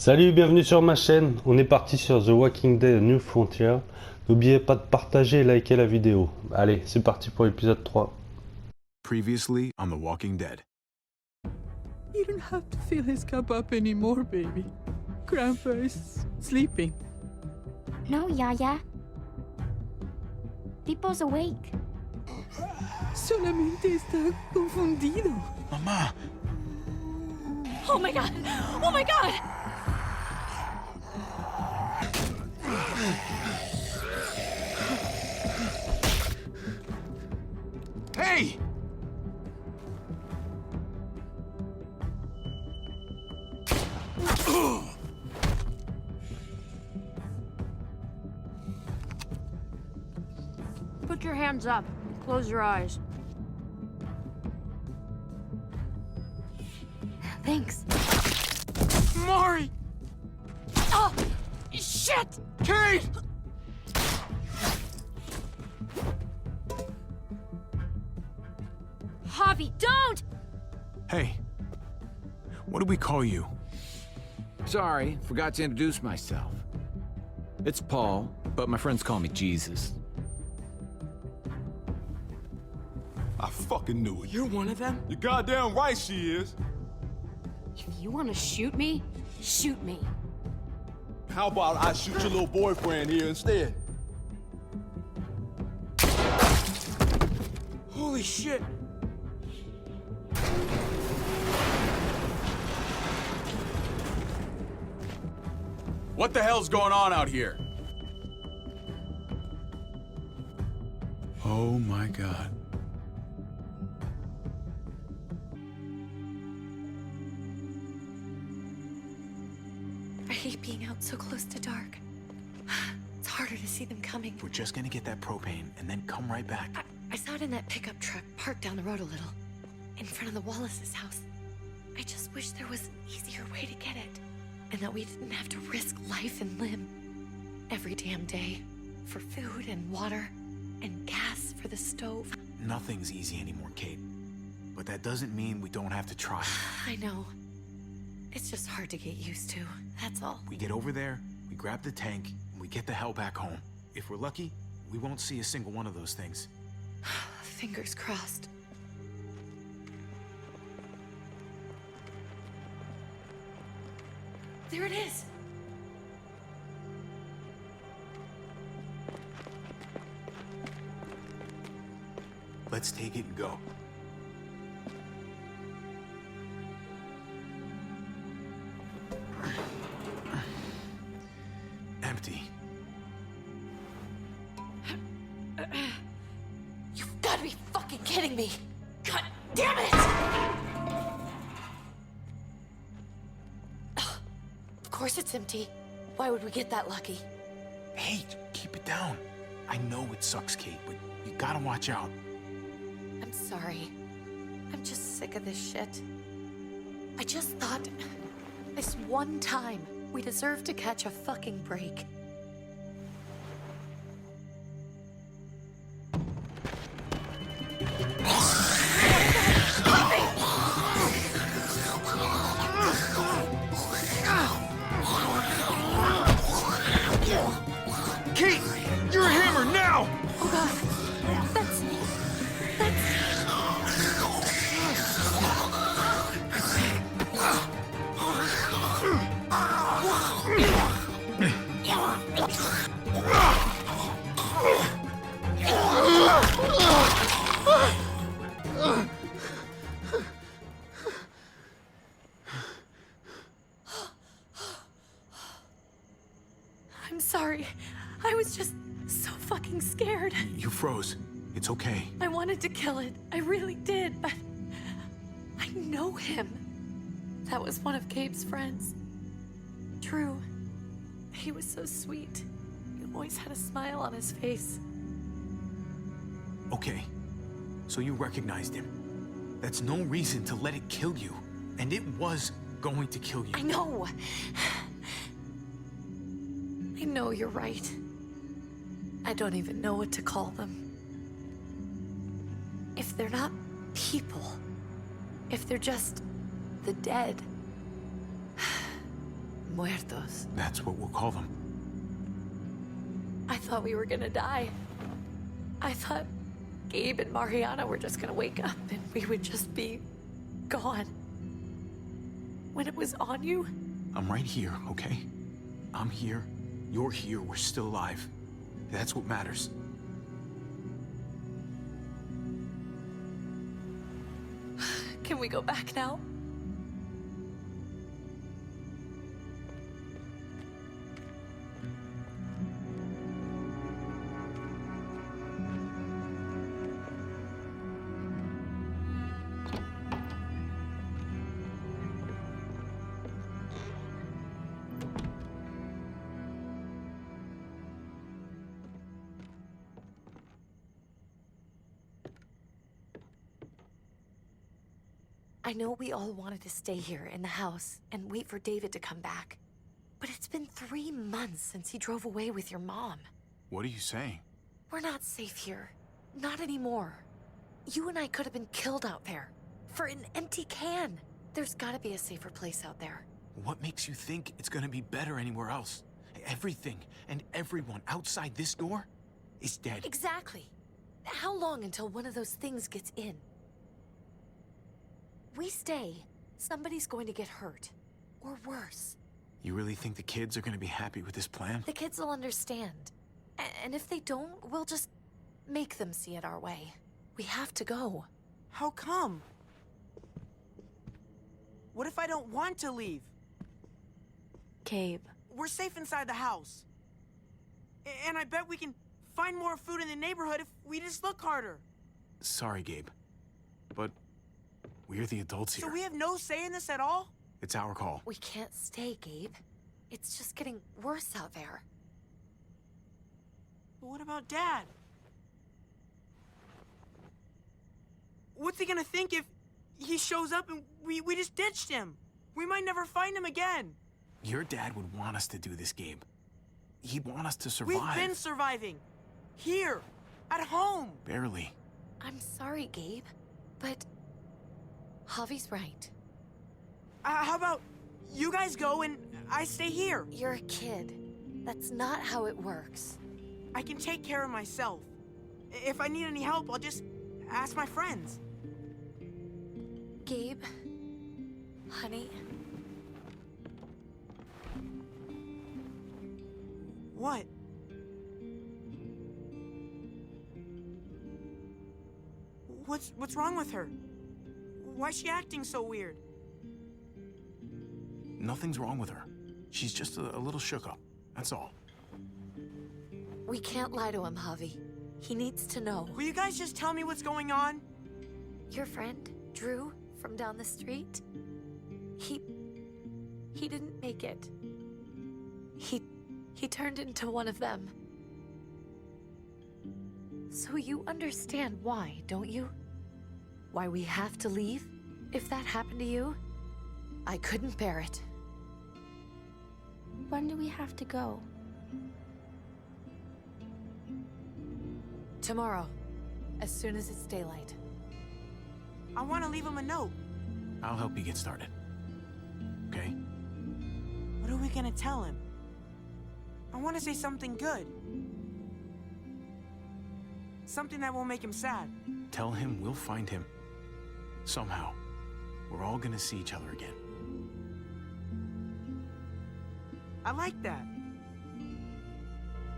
Salut, bienvenue sur ma chaîne. On est parti sur The Walking Dead New Frontier. N'oubliez pas de partager et liker la vidéo. Allez, c'est parti pour l'épisode 3. Previously on The Walking Dead. You don't have to fill his cup up anymore, baby. Grandpa is sleeping. No, Yaya. Pipo's awake. Solamente está confundido. Mama! Oh my god! Oh my god! Hey! Put your hands up. Close your eyes. Thanks. Mari! Oh! Shit! Kate! Javi, don't! Hey. What do we call you? Sorry, forgot to introduce myself. It's Paul, but my friends call me Jesus. I fucking knew it. You're one of them? You're goddamn right she is. If you want to shoot me, shoot me. How about I shoot your little boyfriend here instead? Holy shit! What the hell's going on out here? Oh my god. I hate being out so close to dark. It's harder to see them coming. We're just gonna get that propane and then come right back. I saw it in that pickup truck parked down the road a little, in front of the Wallace's house. I just wish there was an easier way to get it, and that we didn't have to risk life and limb every damn day for food and water and gas for the stove. Nothing's easy anymore, Kate. But that doesn't mean we don't have to try. I know. It's just hard to get used to, that's all. We get over there, we grab the tank, and we get the hell back home. If we're lucky, we won't see a single one of those things. Fingers crossed. There it is! Let's take it and go. Empty. You've got to be fucking kidding me! God damn it! Of course it's empty. Why would we get that lucky? Hey, keep it down. I know it sucks, Kate, but you gotta watch out. I'm sorry. I'm just sick of this shit. I just thought, this one time, we deserve to catch a fucking break. Kate, you're a hammer now! Oh god, that's... I'm sorry. I was just so fucking scared. You froze. It's okay. I wanted to kill it. I really did, but I know him. That was one of Gabe's friends. Drew. He was so sweet. He always had a smile on his face. Okay. So you recognized him. That's no reason to let it kill you. And it was going to kill you. I know. I know you're right. I don't even know what to call them. If they're not people, if they're just the dead, Muertos. That's what we'll call them. I thought we were gonna die. I thought Gabe and Mariana were just gonna wake up and we would just be gone. When it was on you, I'm right here, okay? I'm here. You're here. We're still alive. That's what matters. can we go back now? I know we all wanted to stay here in the house and wait for David to come back. But it's been 3 months since he drove away with your mom. What are you saying? We're not safe here. Not anymore. You and I could have been killed out there. For an empty can. There's gotta be a safer place out there. What makes you think it's gonna be better anywhere else? Everything and everyone outside this door is dead. Exactly. How long until one of those things gets in? We stay, somebody's going to get hurt. Or worse. You really think the kids are gonna be happy with this plan? The kids will understand. And if they don't, we'll just make them see it our way. We have to go. How come? What if I don't want to leave? Gabe. We're safe inside the house. And I bet we can find more food in the neighborhood if we just look harder. Sorry, Gabe. But we're the adults here. So we have no say in this at all? It's our call. We can't stay, Gabe. It's just getting worse out there. But what about Dad? What's he gonna think if he shows up and we just ditched him? We might never find him again. Your dad would want us to do this, Gabe. He'd want us to survive. We've been surviving. Here. At home. Barely. I'm sorry, Gabe. But Javi's right. How about you guys go and I stay here? You're a kid. That's not how it works. I can take care of myself. If I need any help, I'll just ask my friends. Gabe, honey. What? What's wrong with her? Why's she acting so weird? Nothing's wrong with her. She's just a little shook up. That's all. We can't lie to him, Javi. He needs to know. Will you guys just tell me what's going on? Your friend, Drew, from down the street, he didn't make it. He turned into one of them. So you understand why, don't you? Why we have to leave? If that happened to you, I couldn't bear it. When do we have to go? Tomorrow, as soon as it's daylight. I want to leave him a note. I'll help you get started. Okay? What are we gonna tell him? I want to say something good. Something that won't make him sad. Tell him we'll find him. Somehow. We're all gonna see each other again. I like that.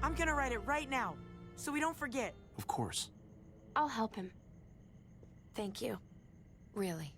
I'm gonna write it right now, so we don't forget. Of course. I'll help him. Thank you. Really.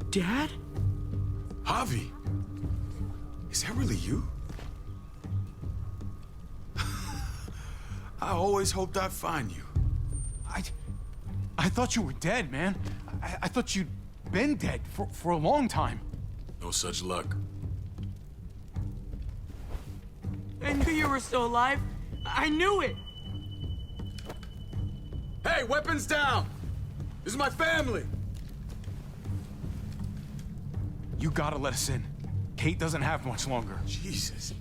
Dad? Javi, is that really you? I always hoped I'd find you. I thought you were dead, man. I thought you'd been dead for a long time. No such luck. I knew you were still alive. I knew it. Hey, weapons down! This is my family! You gotta let us in. Kate doesn't have much longer. Jesus.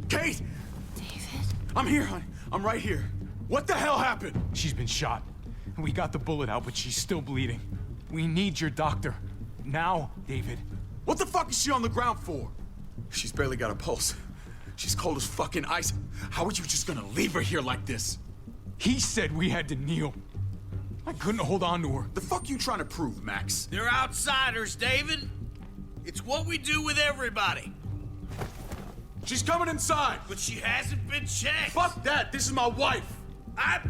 Kate! David? I'm here, honey. I'm right here. What the hell happened? She's been shot. We got the bullet out, but she's still bleeding. We need your doctor. Now, David. What the fuck is she on the ground for? She's barely got a pulse. She's cold as fucking ice. How are you just gonna leave her here like this? He said we had to kneel. I couldn't hold on to her. The fuck you trying to prove, Max? They're outsiders, David. It's what we do with everybody. She's coming inside! But she hasn't been checked. Fuck that! This is my wife! I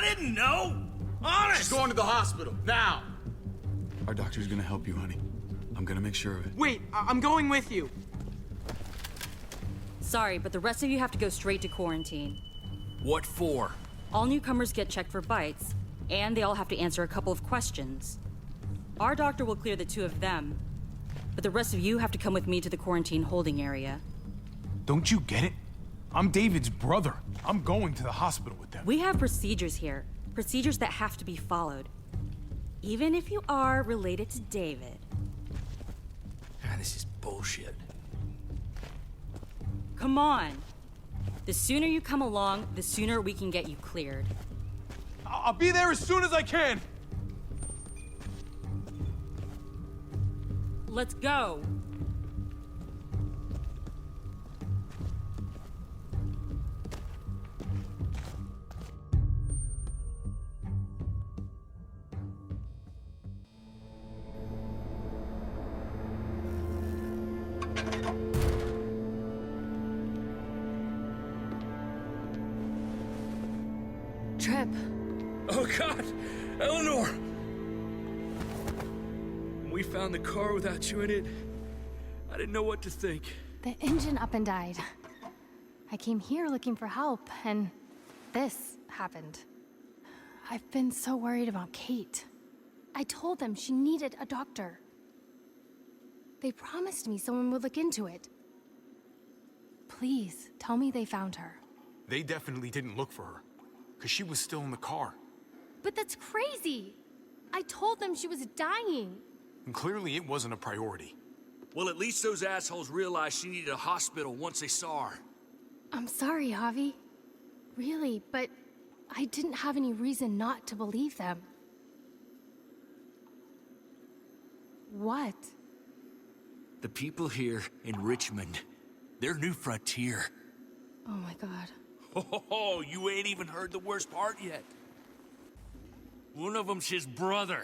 didn't know. Honest. She's going to the hospital, now! Our doctor's gonna help you, honey. I'm gonna make sure of it. Wait, I'm going with you. Sorry, but the rest of you have to go straight to quarantine. What for? All newcomers get checked for bites, and they all have to answer a couple of questions. Our doctor will clear the two of them, but the rest of you have to come with me to the quarantine holding area. Don't you get it? I'm David's brother. I'm going to the hospital with them. We have procedures here, procedures that have to be followed. Even if you are related to David. This is bullshit. Come on. The sooner you come along, the sooner we can get you cleared. I'll be there as soon as I can. Let's go. Trip. Oh, God! Eleanor! When we found the car without you in it, I didn't know what to think. The engine up and died. I came here looking for help, and this happened. I've been so worried about Kate. I told them she needed a doctor. They promised me someone would look into it. Please, tell me they found her. They definitely didn't look for her, because she was still in the car. But that's crazy! I told them she was dying. And clearly it wasn't a priority. Well, at least those assholes realized she needed a hospital once they saw her. I'm sorry, Javi. Really, but I didn't have any reason not to believe them. What? The people here in Richmond, their new frontier. Oh my god. Oh, you ain't even heard the worst part yet. One of them's his brother.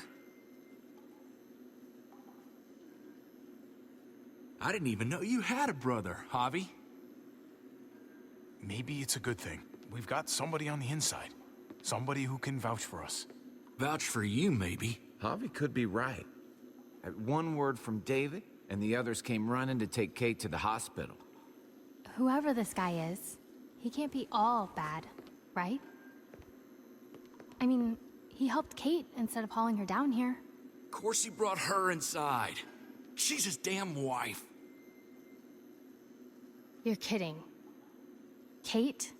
I didn't even know you had a brother, Javi. Maybe it's a good thing. We've got somebody on the inside. Somebody who can vouch for us. Vouch for you, maybe. Javi could be right. At one word from David, and the others came running to take Kate to the hospital. Whoever this guy is, he can't be all bad, right? I mean, he helped Kate instead of hauling her down here. Of course he brought her inside. She's his damn wife. You're kidding. Kate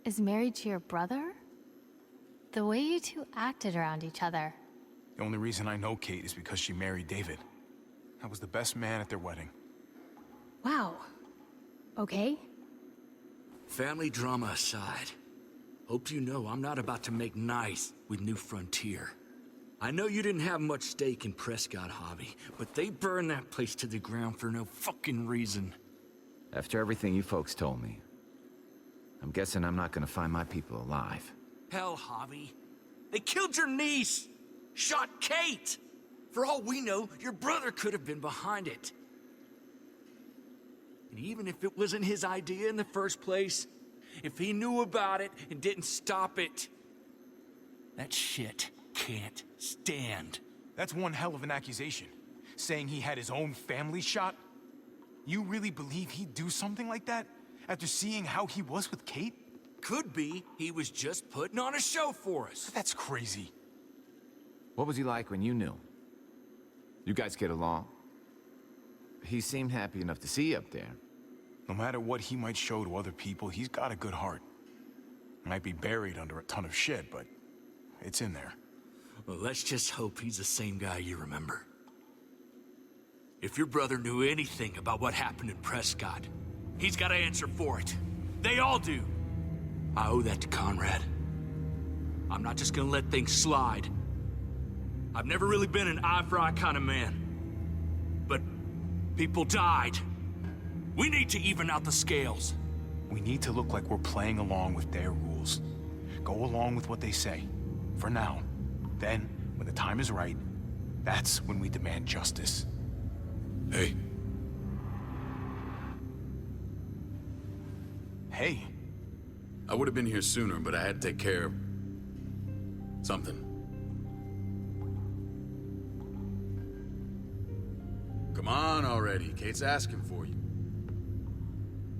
is married to your brother? The way you two acted around each other. The only reason I know Kate is because she married David. I was the best man at their wedding. Wow. Okay. Family drama aside, hope you know I'm not about to make nice with New Frontier. I know you didn't have much stake in Prescott, Javi, but they burned that place to the ground for no fucking reason. After everything you folks told me, I'm guessing I'm not gonna find my people alive. Hell, Javi. They killed your niece! Shot Kate! For all we know, your brother could have been behind it. And even if it wasn't his idea in the first place, if he knew about it and didn't stop it, that shit can't stand. That's one hell of an accusation. saying he had his own family shot? You really believe he'd do something like that after seeing how he was with Kate? Could be he was just putting on a show for us. That's crazy. What was he like when you knew? You guys get along? He seemed happy enough to see you up there. No matter what he might show to other people, he's got a good heart. Might be buried under a ton of shit, but it's in there. Well, let's just hope he's the same guy you remember. If your brother knew anything about what happened in Prescott, he's got to answer for it. They all do. I owe that to Conrad. I'm not just gonna let things slide. I've never really been an eye-for-eye kind of man. But people died. We need to even out the scales. We need to look like we're playing along with their rules. Go along with what they say. For now. Then, when the time is right, that's when we demand justice. Hey. Hey. I would have been here sooner, but I had to take care of something. Come on already. Kate's asking for you.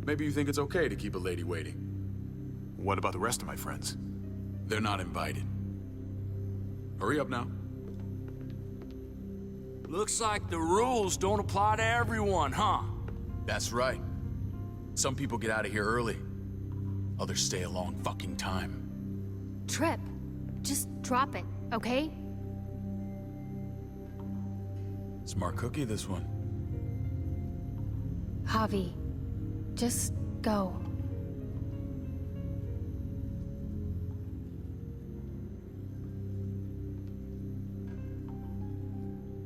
Maybe you think it's okay to keep a lady waiting. What about the rest of my friends? They're not invited. Hurry up now. Looks like the rules don't apply to everyone, huh? That's right. Some people get out of here early. Others stay a long fucking time. Trip, just drop it, okay? Smart cookie, this one. Javi, just go.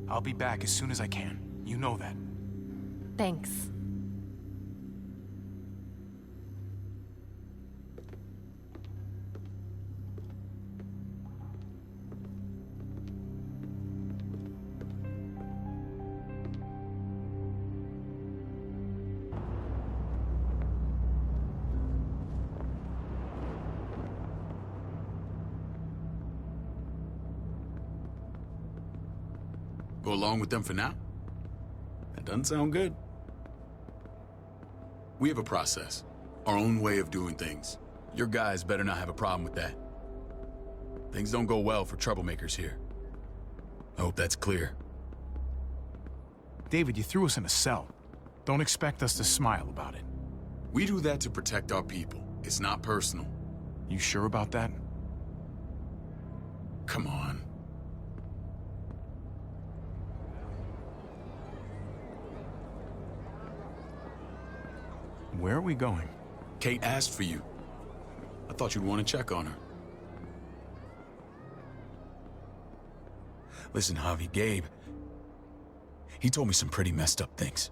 I'll be back as soon as I can. You know that. Thanks. Go along with them for now? That doesn't sound good. We have a process, our own way of doing things. Your guys better not have a problem with that. Things don't go well for troublemakers here. I hope that's clear. David, you threw us in a cell. Don't expect us to smile about it. We do that to protect our people. It's not personal. You sure about that? Come on. Where are we going? Kate asked for you. I thought you'd want to check on her. Listen, Javi, Gabe, he told me some pretty messed up things.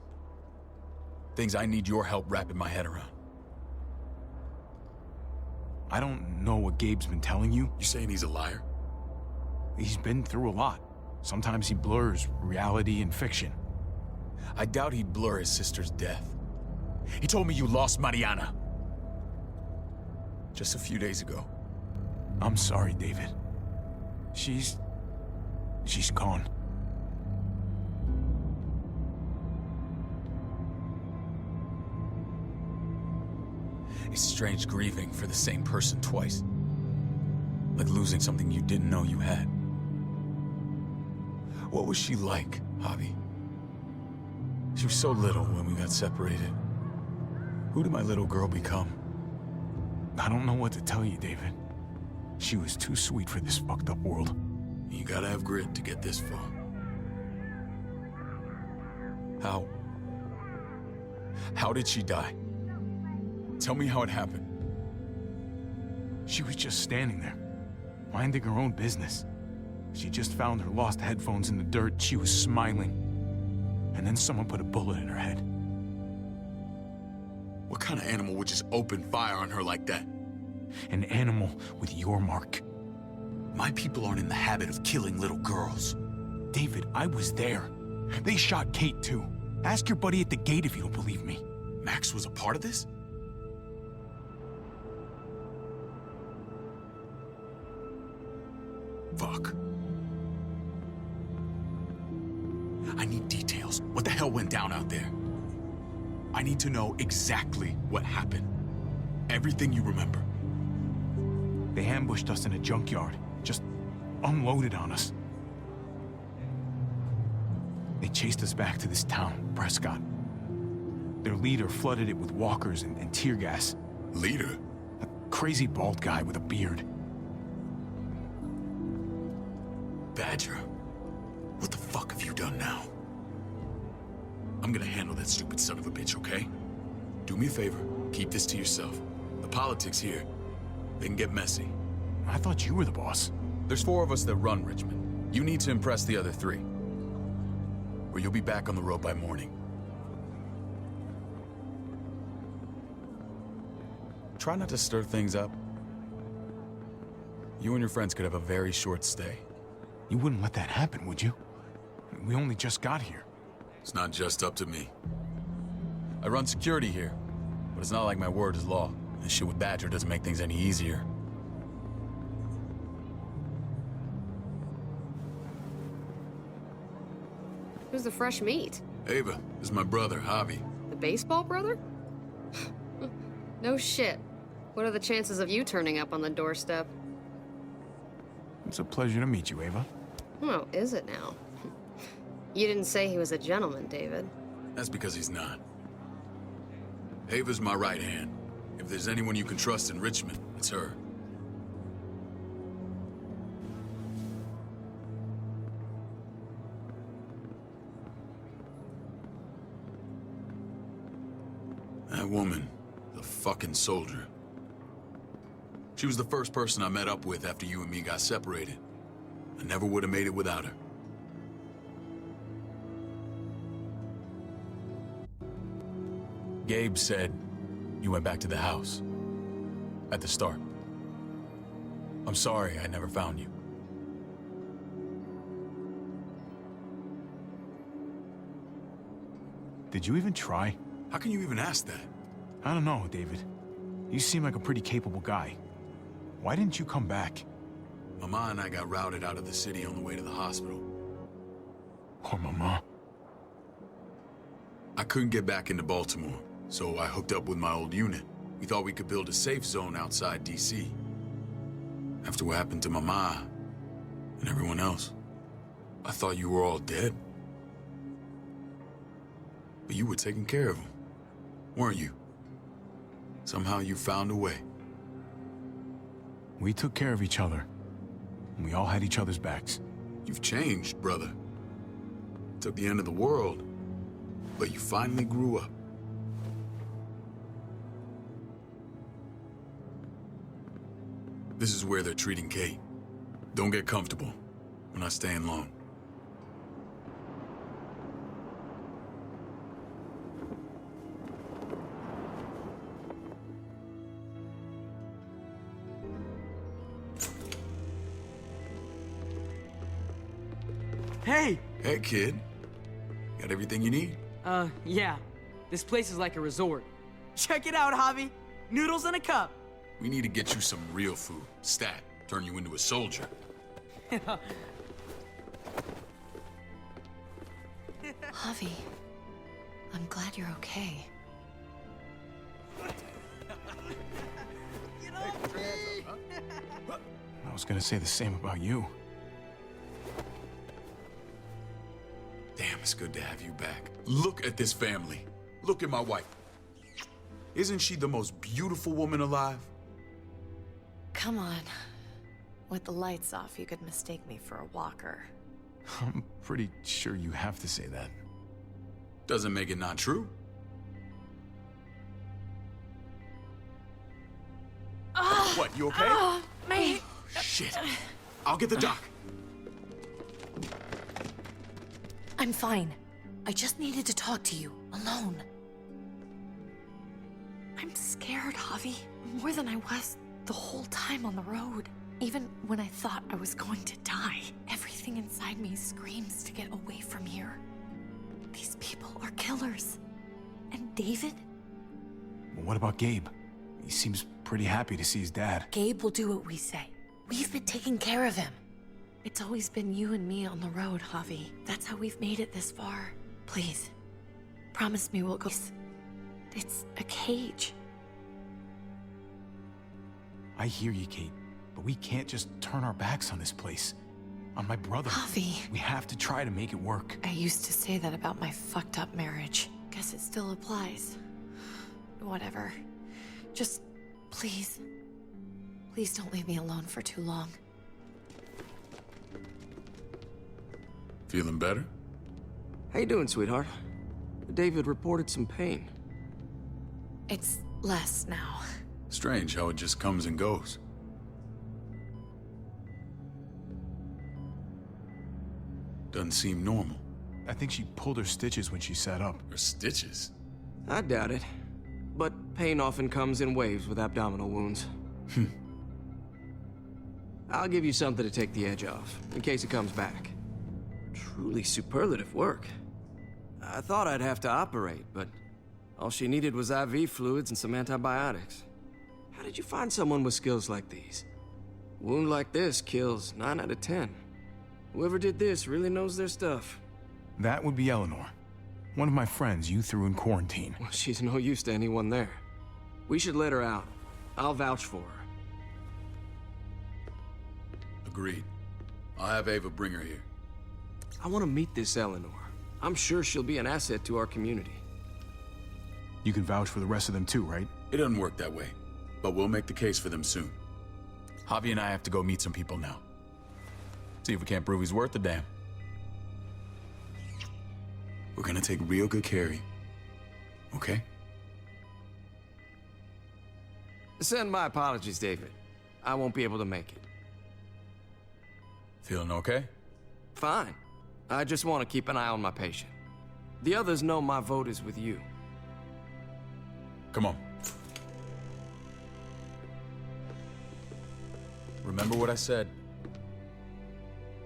Things I need your help wrapping my head around. I don't know what Gabe's been telling you. You saying he's a liar? He's been through a lot. Sometimes he blurs reality and fiction. I doubt he'd blur his sister's death. He told me you lost Mariana. Just a few days ago. I'm sorry, David. She's gone. It's strange grieving for the same person twice. Like losing something you didn't know you had. What was she like, Javi? She was so little when we got separated. Who did my little girl become? I don't know what to tell you, David. She was too sweet for this fucked up world. You gotta have grit to get this far. How did she die? Tell me how it happened. She was just standing there, minding her own business. She just found her lost headphones in the dirt. She was smiling. And then someone put a bullet in her head. What kind of animal would just open fire on her like that? An animal with your mark. My people aren't in the habit of killing little girls. David, I was there. They shot Kate too. Ask your buddy at the gate if you don't believe me. Max was a part of this? Fuck. I need details. details. What the hell went down out there? I need to know exactly what happened. Everything you remember. They ambushed us in a junkyard, just unloaded on us. They chased us back to this town, Prescott. Their leader flooded it with walkers and tear gas. Leader? A crazy bald guy with a beard. Badger, what the fuck have you done now? I'm gonna handle that stupid son of a bitch, okay? Do me a favor, keep this to yourself. The politics here, they can get messy. I thought you were the boss. There's 4 of us that run Richmond. You need to impress the other 3. Or you'll be back on the road by morning. Try not to stir things up. You and your friends could have a very short stay. You wouldn't let that happen, would you? We only just got here. It's not just up to me. I run security here, but it's not like my word is law. This shit with Badger doesn't make things any easier. Who's the fresh meat? Ava, this is my brother, Javi. The baseball brother? No shit. What are the chances of you turning up on the doorstep? It's a pleasure to meet you, Ava. Oh, is it now? You didn't say he was a gentleman, David. That's because he's not. Ava's my right hand. If there's anyone you can trust in Richmond, it's her. That woman, the fucking soldier. She was the first person I met up with after you and me got separated. I never would have made it without her. Gabe said you went back to the house. At the start. I'm sorry I never found you. Did you even try? How can you even ask that? I don't know, David. You seem like a pretty capable guy. Why didn't you come back? Mama and I got routed out of the city on the way to the hospital. Poor Mama. I couldn't get back into Baltimore, so I hooked up with my old unit. We thought we could build a safe zone outside D.C. After what happened to Mama and everyone else, I thought you were all dead. But you were taking care of them, weren't you? Somehow you found a way. We took care of each other. And we all had each other's backs. You've changed, brother. Took the end of the world, but you finally grew up. This is where they're treating Kate. Don't get comfortable. We're not staying long. Hey! Hey, kid. Got everything you need? Yeah. This place is like a resort. Check it out, Javi. Noodles in a cup. We need to get you some real food. Stat. Turn you into a soldier. Javi, I'm glad you're okay. I was gonna say the same about you. Damn, it's good to have you back. Look at this family. Look at my wife. Isn't she the most beautiful woman alive? Come on. With the lights off, you could mistake me for a walker. I'm pretty sure you have to say that. Doesn't make it not true. What, you okay? My... Shit. I'll get the doc. I'm fine. I just needed to talk to you, alone. I'm scared, Javi. More than I was the whole time on the road. Even when I thought I was going to die, everything inside me screams to get away from here. These people are killers. And David? Well, what about Gabe? He seems pretty happy to see his dad. Gabe will do what we say. We've been taking care of him. It's always been you and me on the road, Javi. That's how we've made it this far. Please. Promise me we'll go. It's a cage. I hear you, Kate, but we can't just turn our backs on this place. On my brother. Javi. We have to try to make it work. I used to say that about my fucked up marriage. Guess it still applies. Whatever. Just, please. Please don't leave me alone for too long. Feeling better? How you doing, sweetheart? David reported some pain. It's less now. Strange how it just comes and goes. Doesn't seem normal. I think she pulled her stitches when she sat up. Her stitches? I doubt it. But pain often comes in waves with abdominal wounds. I'll give you something to take the edge off, in case it comes back. Truly superlative work. I thought I'd have to operate, but all she needed was IV fluids and some antibiotics. How did you find someone with skills like these? A wound like this kills 9 out of 10. Whoever did this really knows their stuff. That would be Eleanor. One of my friends you threw in quarantine. Well, she's no use to anyone there. We should let her out. I'll vouch for her. Agreed. I'll have Ava bring her here. I want to meet this Eleanor. I'm sure she'll be an asset to our community. You can vouch for the rest of them too, right? It doesn't work that way, but we'll make the case for them soon. Javi and I have to go meet some people now. See if we can't prove he's worth the damn. We're gonna take real good care of you. Okay? Send my apologies, David. I won't be able to make it. Feeling okay? Fine. I just want to keep an eye on my patient. The others know my vote is with you. Come on. Remember what I said.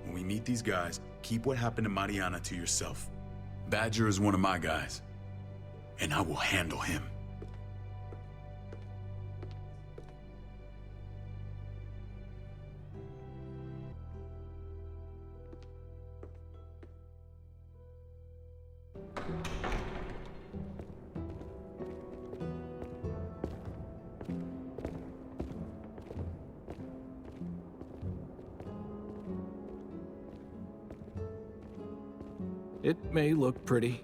When we meet these guys, keep what happened to Mariana to yourself. Badger is one of my guys, and I will handle him. It may look pretty,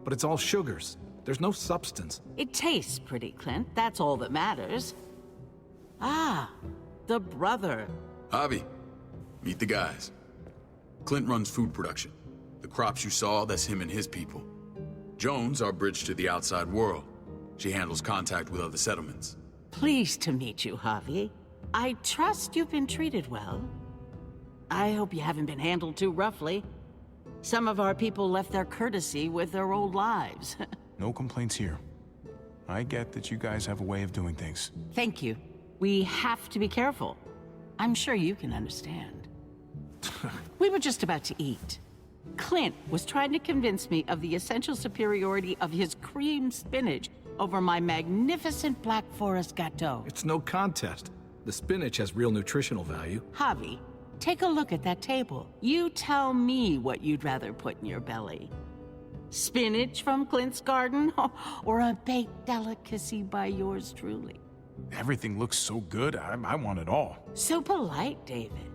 but it's all sugars. There's no substance. It tastes pretty, Clint. That's all that matters. Ah, the brother. Javi, meet the guys. Clint runs food production. The crops you saw, that's him and his people. Jones, our bridge to the outside world. She handles contact with other settlements. Pleased to meet you, Javi. I trust you've been treated well. I hope you haven't been handled too roughly. Some of our people left their courtesy with their old lives. No complaints here. I get that you guys have a way of doing things. Thank you. We have to be careful. I'm sure you can understand. We were just about to eat. Clint was trying to convince me of the essential superiority of his cream spinach over my magnificent Black Forest gâteau. It's no contest. The spinach has real nutritional value. Javi, take a look at that table. You tell me what you'd rather put in your belly. Spinach from Clint's garden, or a baked delicacy by yours truly? Everything looks so good, I want it all. So polite, David.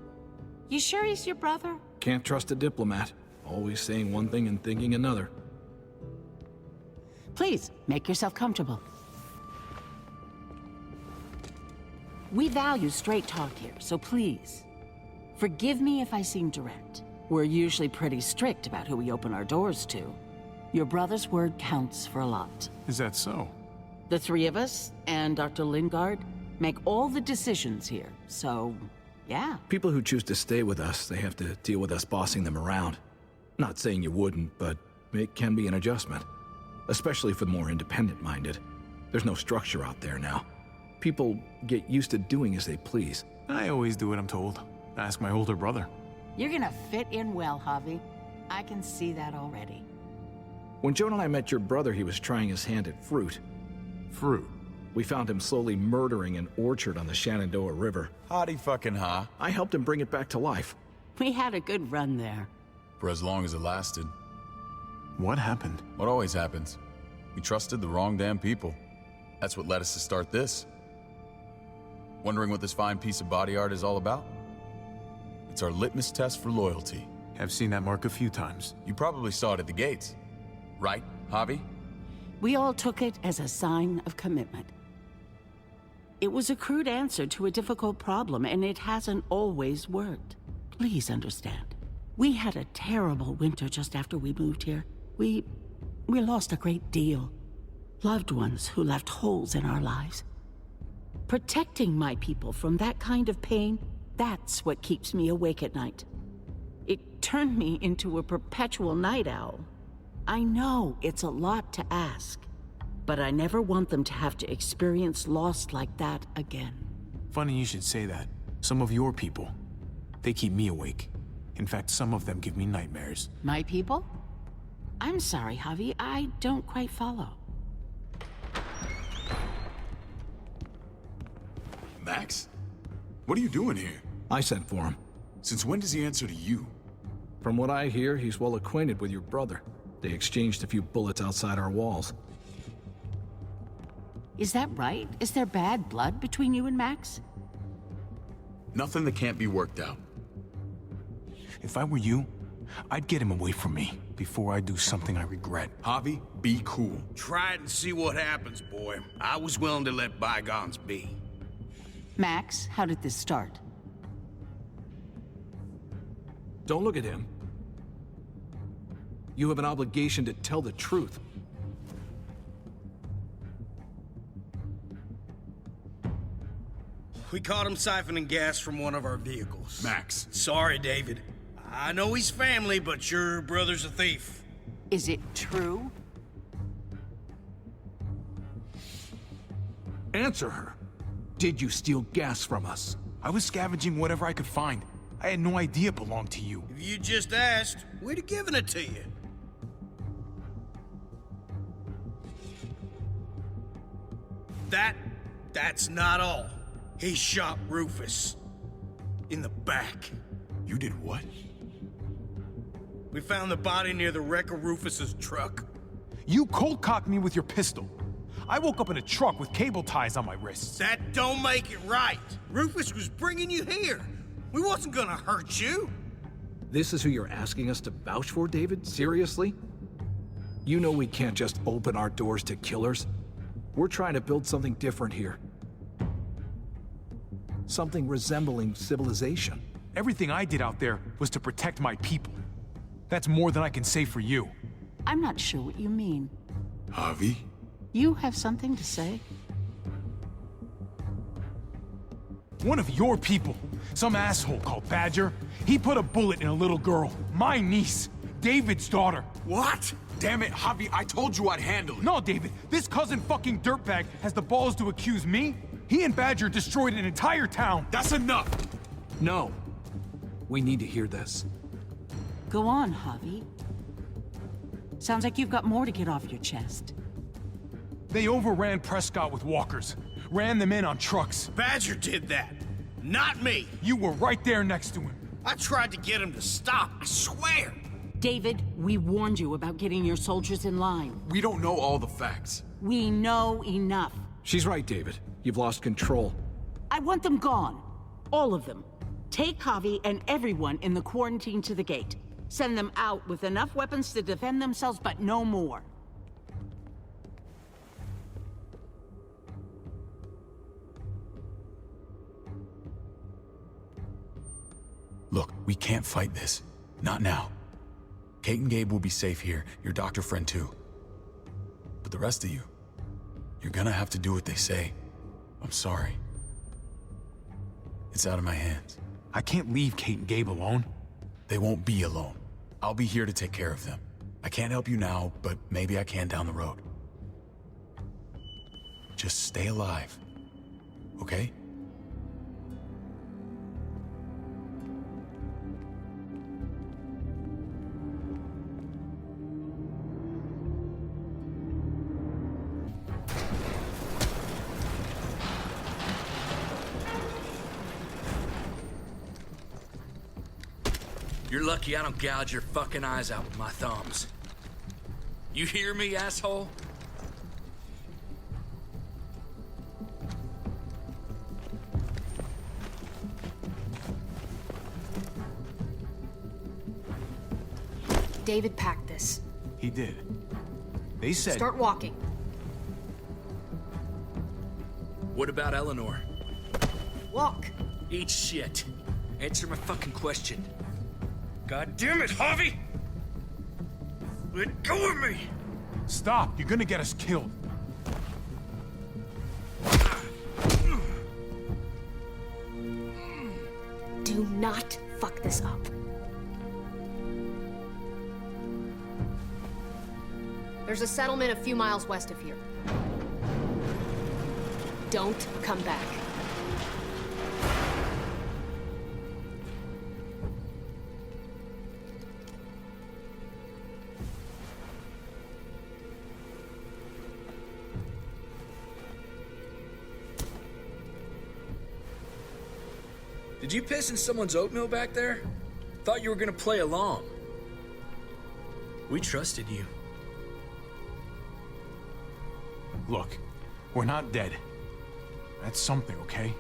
You sure he's your brother? Can't trust a diplomat. Always saying one thing and thinking another. Please, make yourself comfortable. We value straight talk here, so please, forgive me if I seem direct. We're usually pretty strict about who we open our doors to. Your brother's word counts for a lot. Is that so? The three of us and Dr. Lingard make all the decisions here, so yeah. People who choose to stay with us, they have to deal with us bossing them around. Not saying you wouldn't, but it can be an adjustment. Especially for the more independent-minded. There's no structure out there now. People get used to doing as they please. I always do what I'm told. Ask my older brother. You're gonna fit in well, Javi. I can see that already. When Joan and I met your brother, he was trying his hand at fruit. Fruit? We found him slowly murdering an orchard on the Shenandoah River. Howdy fucking ha. I helped him bring it back to life. We had a good run there. For as long as it lasted. What happened? What always happens. We trusted the wrong damn people. That's what led us to start this. Wondering what this fine piece of body art is all about? It's our litmus test for loyalty. I've seen that mark a few times. You probably saw it at the gates. Right, Javi? We all took it as a sign of commitment. It was a crude answer to a difficult problem, and it hasn't always worked. Please understand. We had a terrible winter just after we moved here. We lost a great deal. Loved ones who left holes in our lives. Protecting my people from that kind of pain, that's what keeps me awake at night. It turned me into a perpetual night owl. I know it's a lot to ask, but I never want them to have to experience loss like that again. Funny you should say that. Some of your people, they keep me awake. In fact, some of them give me nightmares. My people? I'm sorry, Javi, I don't quite follow. Max? What are you doing here? I sent for him. Since when does he answer to you? From what I hear, he's well acquainted with your brother. They exchanged a few bullets outside our walls. Is that right? Is there bad blood between you and Max? Nothing that can't be worked out. If I were you, I'd get him away from me before I do something I regret. Javi, be cool. Try it and see what happens, boy. I was willing to let bygones be. Max, how did this start? Don't look at him. You have an obligation to tell the truth. We caught him siphoning gas from one of our vehicles. Max. Sorry, David. I know he's family, but your brother's a thief. Is it true? Answer her. Did you steal gas from us? I was scavenging whatever I could find. I had no idea it belonged to you. If you just asked, we'd have given it to you. That's not all. He shot Rufus. In the back. You did what? We found the body near the wreck of Rufus's truck. You cold-cocked me with your pistol. I woke up in a truck with cable ties on my wrists. That don't make it right. Rufus was bringing you here. We wasn't gonna hurt you. This is who you're asking us to vouch for, David? Seriously? You know we can't just open our doors to killers. We're trying to build something different here. Something resembling civilization. Everything I did out there was to protect my people. That's more than I can say for you. I'm not sure what you mean. Javi? You have something to say? One of your people, some asshole called Badger, he put a bullet in a little girl, my niece, David's daughter. What? Damn it, Javi, I told you I'd handle it. No, David, this cousin fucking dirtbag has the balls to accuse me? He and Badger destroyed an entire town. That's enough. No. We need to hear this. Go on, Javi. Sounds like you've got more to get off your chest. They overran Prescott with walkers. Ran them in on trucks. Badger did that. Not me. You were right there next to him. I tried to get him to stop, I swear. David, we warned you about getting your soldiers in line. We don't know all the facts. We know enough. She's right, David. You've lost control. I want them gone. All of them. Take Javi and everyone in the quarantine to the gate. Send them out with enough weapons to defend themselves, but no more. Look, we can't fight this. Not now. Kate and Gabe will be safe here, your doctor friend too. But the rest of you, you're gonna have to do what they say. I'm sorry. It's out of my hands. I can't leave Kate and Gabe alone. They won't be alone. I'll be here to take care of them. I can't help you now, but maybe I can down the road. Just stay alive, okay? You're lucky I don't gouge your fucking eyes out with my thumbs. You hear me, asshole? David packed this. He did. They said... Start walking. What about Eleanor? Walk. Eat shit. Answer my fucking question. God damn it, Javi! Let go of me! Stop! You're gonna get us killed. Do not fuck this up. There's a settlement a few miles west of here. Don't come back. Did you piss in someone's oatmeal back there? Thought you were gonna play along. We trusted you. Look, we're not dead. That's something, okay?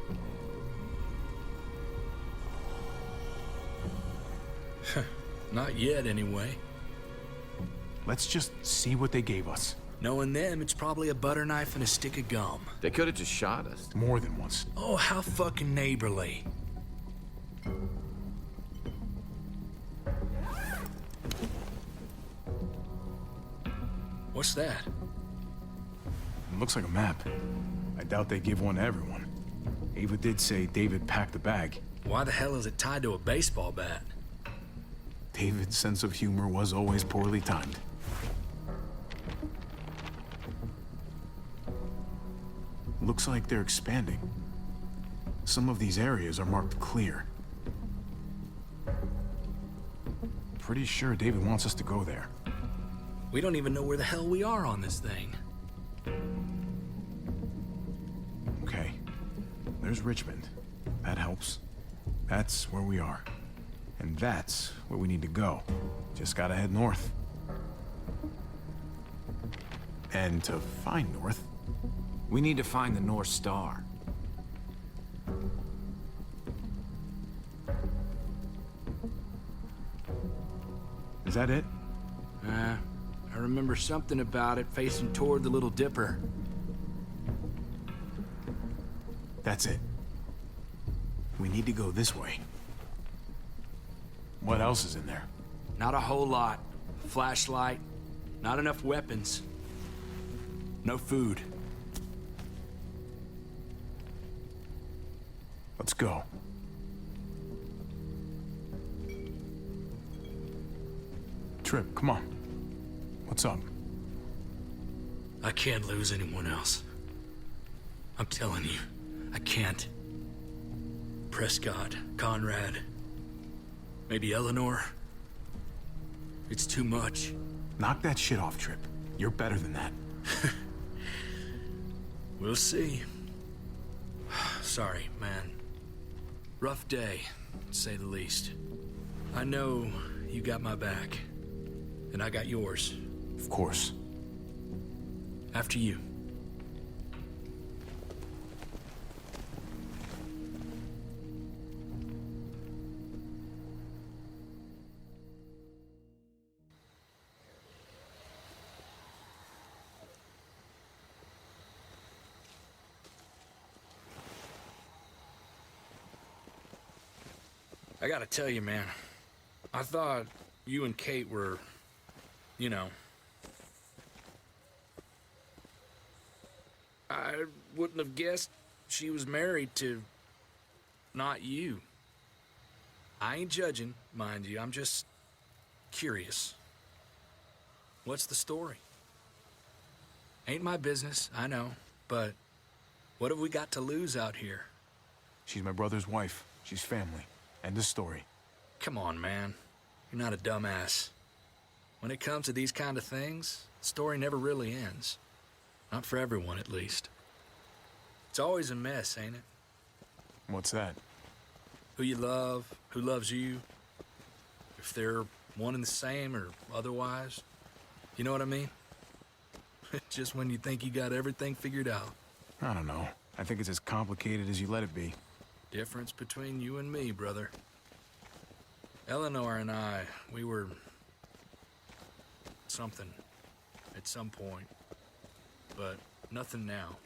Not yet, anyway. Let's just see what they gave us. Knowing them, it's probably a butter knife and a stick of gum. They could have just shot us. More than once. Oh, how fucking neighborly. What's that? It looks like a map. I doubt they give one to everyone. Ava did say David packed the bag. Why the hell is it tied to a baseball bat? David's sense of humor was always poorly timed. Looks like they're expanding. Some of these areas are marked clear. Pretty sure David wants us to go there. We don't even know where the hell we are on this thing. Okay. There's Richmond. That helps. That's where we are. And that's where we need to go. Just gotta head north. And to find north, we need to find the North Star. Is that it? I remember something about it facing toward the Little Dipper. That's it. We need to go this way. What else is in there? Not a whole lot. Flashlight, not enough weapons. No food. Let's go. Trip, come on. What's up? I can't lose anyone else. I'm telling you, I can't. Prescott, Conrad, maybe Eleanor. It's too much. Knock that shit off, Trip. You're better than that. We'll see. Sorry, man. Rough day, to say the least. I know you got my back, and I got yours. Of course. After you. I gotta tell you, man, I thought you and Kate were, you know... I wouldn't have guessed she was married to... not you. I ain't judging, mind you, I'm just curious. What's the story? Ain't my business, I know, but what have we got to lose out here? She's my brother's wife. She's family. End of story. Come on, man. You're not a dumbass. When it comes to these kind of things, the story never really ends. Not for everyone, at least. It's always a mess, ain't it? What's that? Who you love, who loves you, if they're one and the same or otherwise. You know what I mean? Just when you think you got everything figured out. I don't know. I think it's as complicated as you let it be. Difference between you and me, brother. Eleanor and I, we were... something. At some point. But nothing now.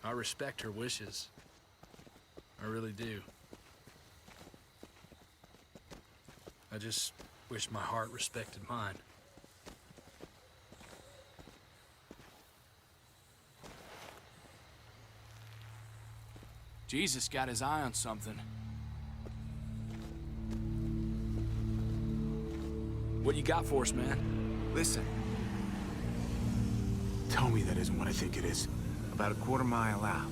I respect her wishes. I really do. I just wish my heart respected mine. Jesus got his eye on something. What you got for us, man? Listen. Tell me that isn't what I think it is. About a quarter mile out.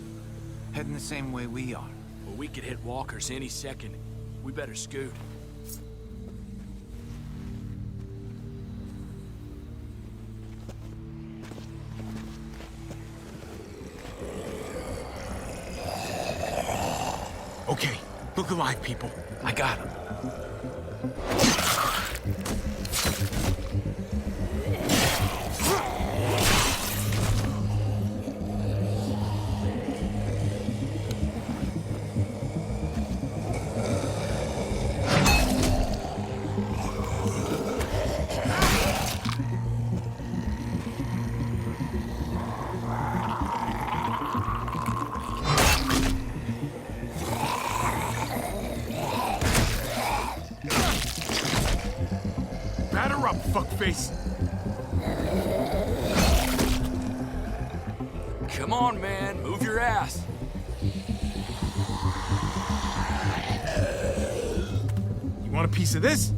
Heading the same way we are. Well, we could hit walkers any second. We better scoot. Okay, look alive, people. I got him. Batter up, fuckface! Come on, man. Move your ass. You want a piece of this?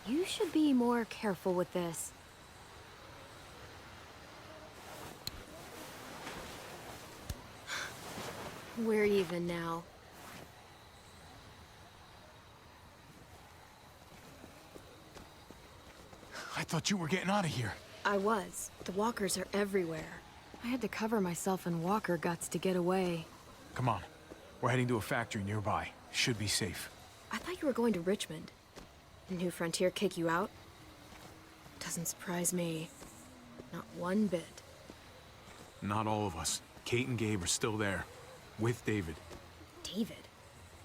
You should be more careful with this. We're even now. I thought you were getting out of here. I was. The walkers are everywhere. I had to cover myself in walker guts to get away. Come on. We're heading to a factory nearby. Should be safe. I thought you were going to Richmond. Did New Frontier kick you out? Doesn't surprise me. Not one bit. Not all of us. Kate and Gabe are still there. With David. David?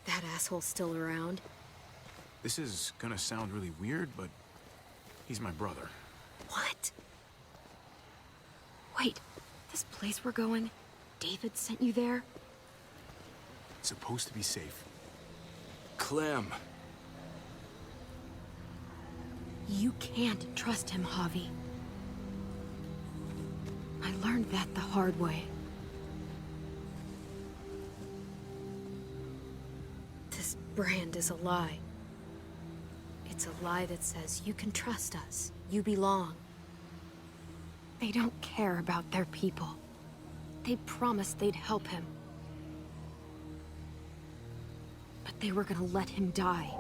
That asshole's still around? This is gonna sound really weird, but he's my brother. What? Wait, this place we're going, David sent you there? It's supposed to be safe. Clem. You can't trust him, Javi. I learned that the hard way. This brand is a lie. It's a lie that says you can trust us, you belong. They don't care about their people. They promised they'd help him. But they were gonna let him die.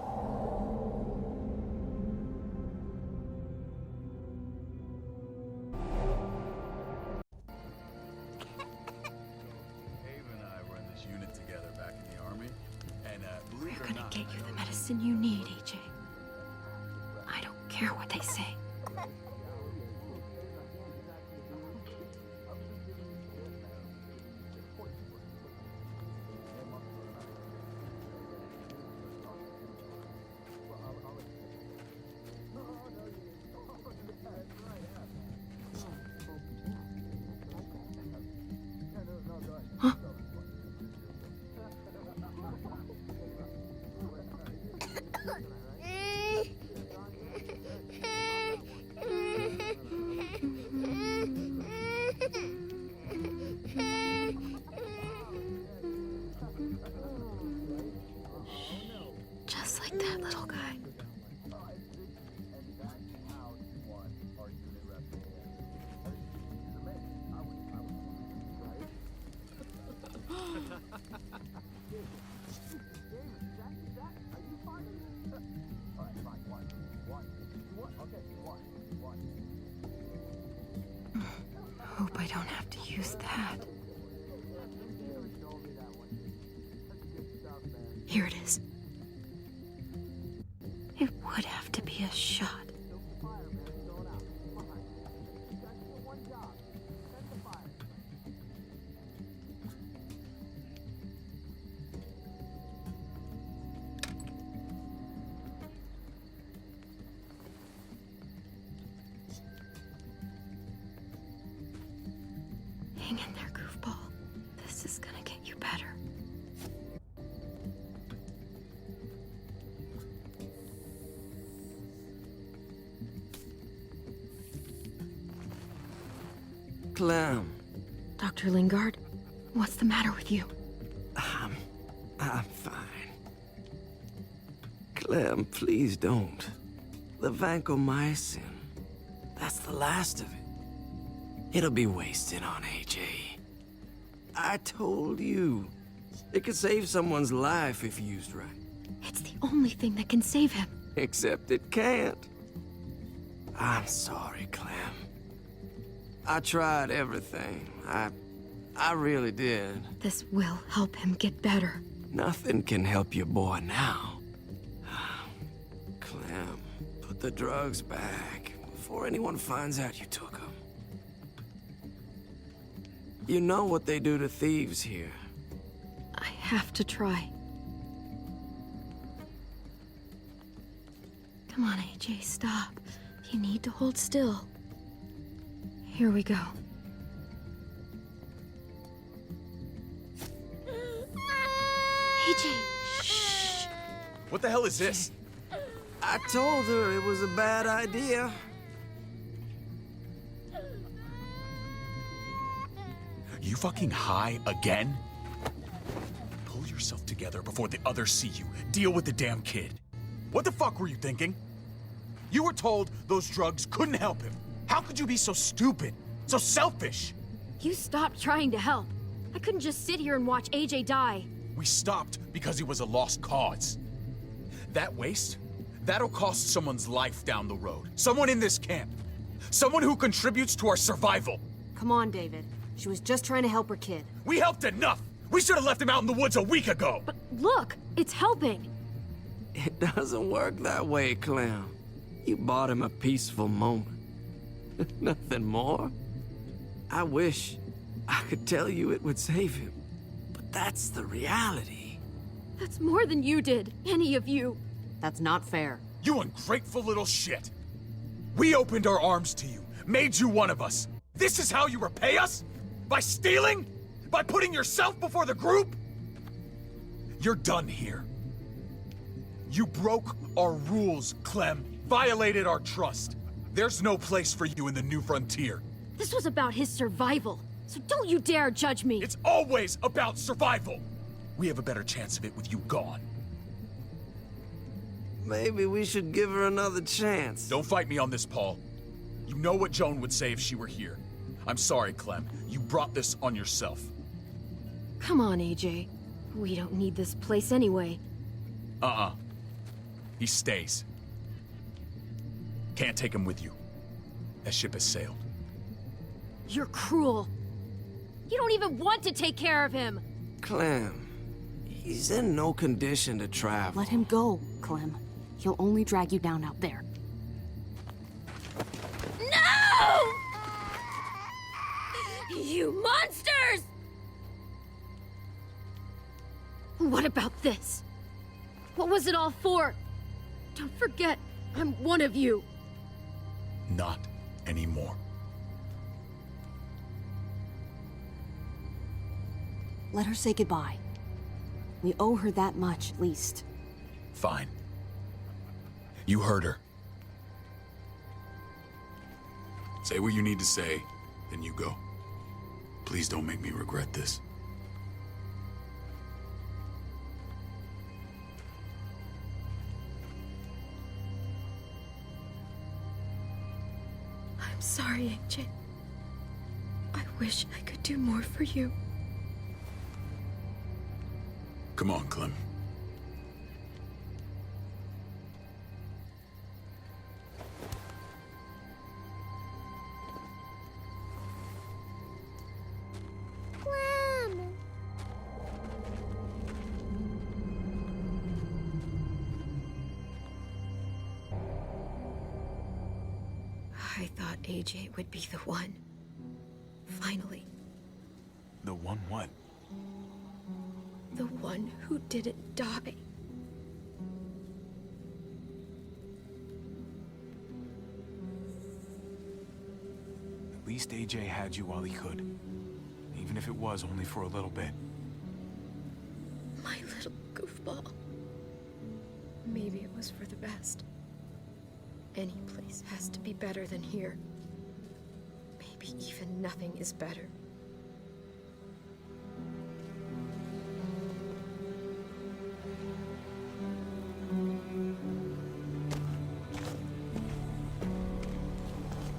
We're gonna get you the medicine you need, AJ. I don't care what they say. Hope I don't have to use that. Here it is. It would have to be a shot. Hang in there, goofball. This is gonna get you better. Clem. Dr. Lingard, what's the matter with you? I'm fine. Clem, please don't. The vancomycin. That's the last of it. It'll be wasted on AJ. I told you. It could save someone's life if used right. It's the only thing that can save him. Except it can't. I'm sorry, Clem. I tried everything. I really did. This will help him get better. Nothing can help your boy now. Clem, put the drugs back before anyone finds out you took them. You know what they do to thieves here. I have to try. Come on, AJ, stop. You need to hold still. Here we go. AJ, shh. What the hell is this? I told her it was a bad idea. You fucking high again? Pull yourself together before the others see you. Deal with the damn kid. What the fuck were you thinking? You were told those drugs couldn't help him. How could you be so stupid? So selfish? You stopped trying to help. I couldn't just sit here and watch AJ die. We stopped because he was a lost cause. That waste, that'll cost someone's life down the road. Someone in this camp. Someone who contributes to our survival. Come on, David. She was just trying to help her kid. We helped enough! We should have left him out in the woods a week ago! But look, it's helping. It doesn't work that way, Clem. You bought him a peaceful moment. Nothing more. I wish I could tell you it would save him. But that's the reality. That's more than you did, any of you. That's not fair. You ungrateful little shit! We opened our arms to you, made you one of us. This is how you repay us? By stealing? By putting yourself before the group? You're done here. You broke our rules, Clem. Violated our trust. There's no place for you in the new frontier. This was about his survival, so don't you dare judge me. It's always about survival. We have a better chance of it with you gone. Maybe we should give her another chance. Don't fight me on this, Paul. You know what Joan would say if she were here. I'm sorry, Clem. You brought this on yourself. Come on, AJ. We don't need this place anyway. He stays. Can't take him with you. That ship has sailed. You're cruel. You don't even want to take care of him. Clem, he's in no condition to travel. Let him go, Clem. He'll only drag you down out there. No! You monsters! What about this? What was it all for? Don't forget, I'm one of you. Not anymore. Let her say goodbye. We owe her that much, at least. Fine. You heard her. Say what you need to say, then you go. Please don't make me regret this. I'm sorry, AJ. I wish I could do more for you. Come on, Clem. I thought AJ would be the one. Finally. The one what? The one who didn't die. At least AJ had you while he could. Even if it was only for a little bit. My little goofball. Maybe it was for the best. Any place has to be better than here. Maybe even nothing is better.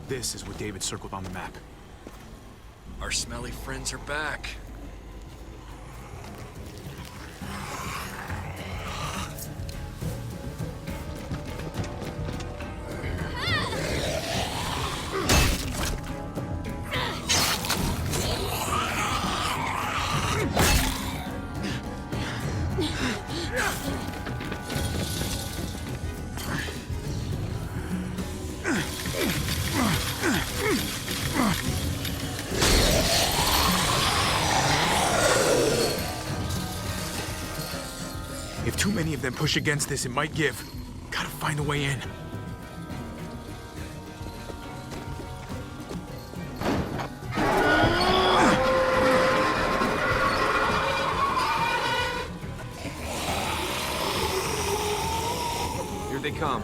This is what David circled on the map. Our smelly friends are back. If too many of them push against this, it might give. Gotta find a way in. Here they come.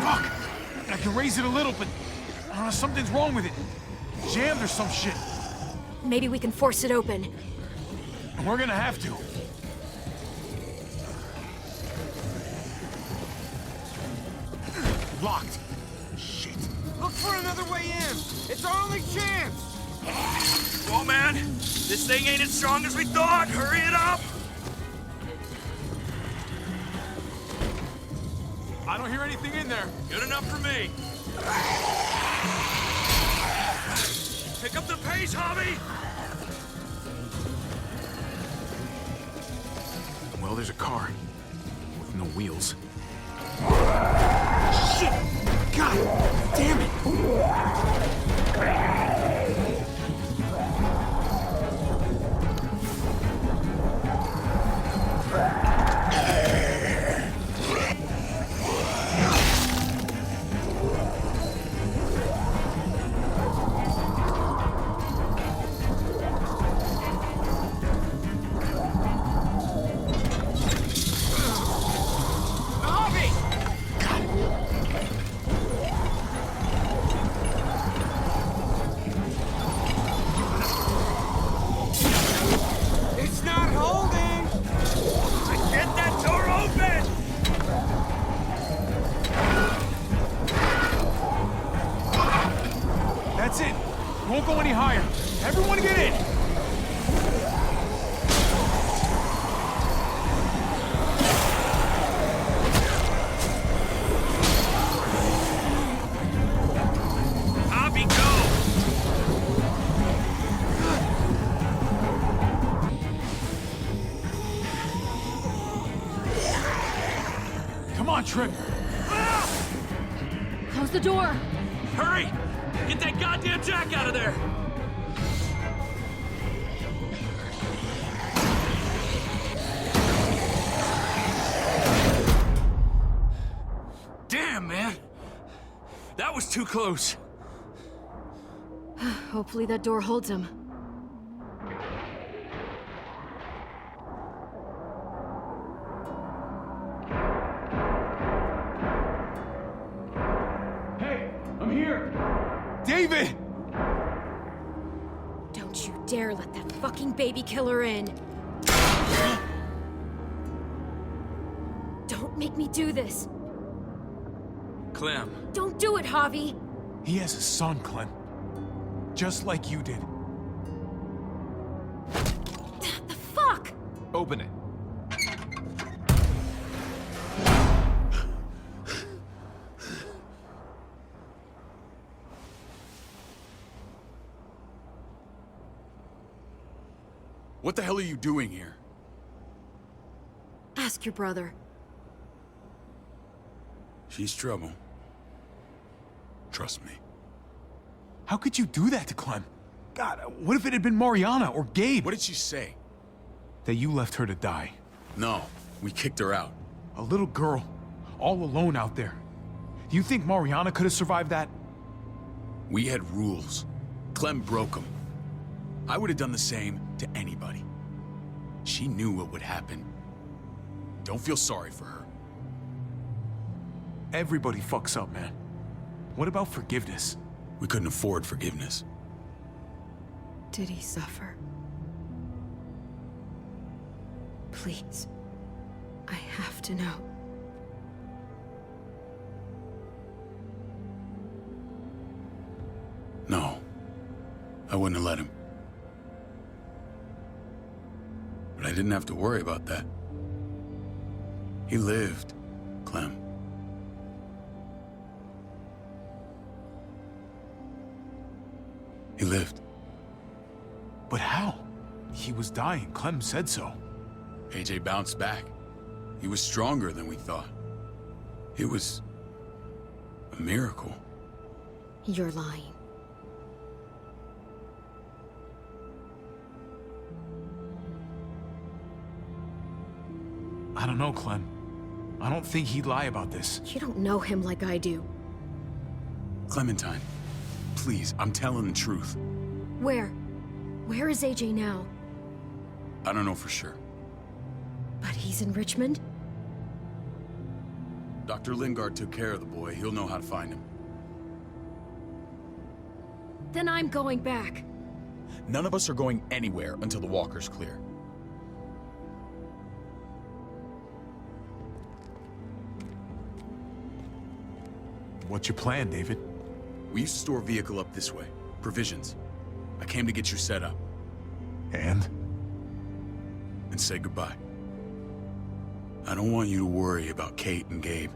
Fuck! I can raise it a little, but something's wrong with it. Jammed or some shit. Maybe we can force it open. We're gonna have to. Locked. Shit. Look for another way in. It's our only chance. Oh man, this thing ain't as strong as we thought. Hurry it up. I don't hear anything in there. Good enough for me. Pick up the pace, Hobby. Well, there's a car. With no wheels. Shit! God damn it! It's not holding. Get that door open. That's it. We won't go any higher. Everyone get in! Hobby, go. Come on, Trip. Close the door. Hurry. Get that goddamn jack out of there. Damn, man. That was too close. Hopefully that door holds him. Hey, I'm here! David! Don't you dare let that fucking baby killer in. Don't make me do this. Clem. Don't do it, Javi. He has a son, Clem. Just like you did. Open it. What the hell are you doing here? Ask your brother. She's trouble. Trust me. How could you do that to Clem? God, what if it had been Mariana or Gabe? What did she say? That you left her to die. No, we kicked her out. A little girl, all alone out there. Do you think Mariana could have survived that? We had rules. Clem broke them. I would have done the same to anybody. She knew what would happen. Don't feel sorry for her. Everybody fucks up, man. What about forgiveness? We couldn't afford forgiveness. Did he suffer? Please. I have to know. No. I wouldn't have let him. But I didn't have to worry about that. He lived, Clem. He lived. But how? He was dying. Clem said so. AJ bounced back. He was stronger than we thought. It was a miracle. You're lying. I don't know, Clem. I don't think he'd lie about this. You don't know him like I do. Clementine, please, I'm telling the truth. Where? Where is AJ now? I don't know for sure. But he's in Richmond? Dr. Lingard took care of the boy. He'll know how to find him. Then I'm going back. None of us are going anywhere until the walker's clear. What's your plan, David? We used to store a vehicle up this way. Provisions. I came to get you set up. And say goodbye. I don't want you to worry about Kate and Gabe.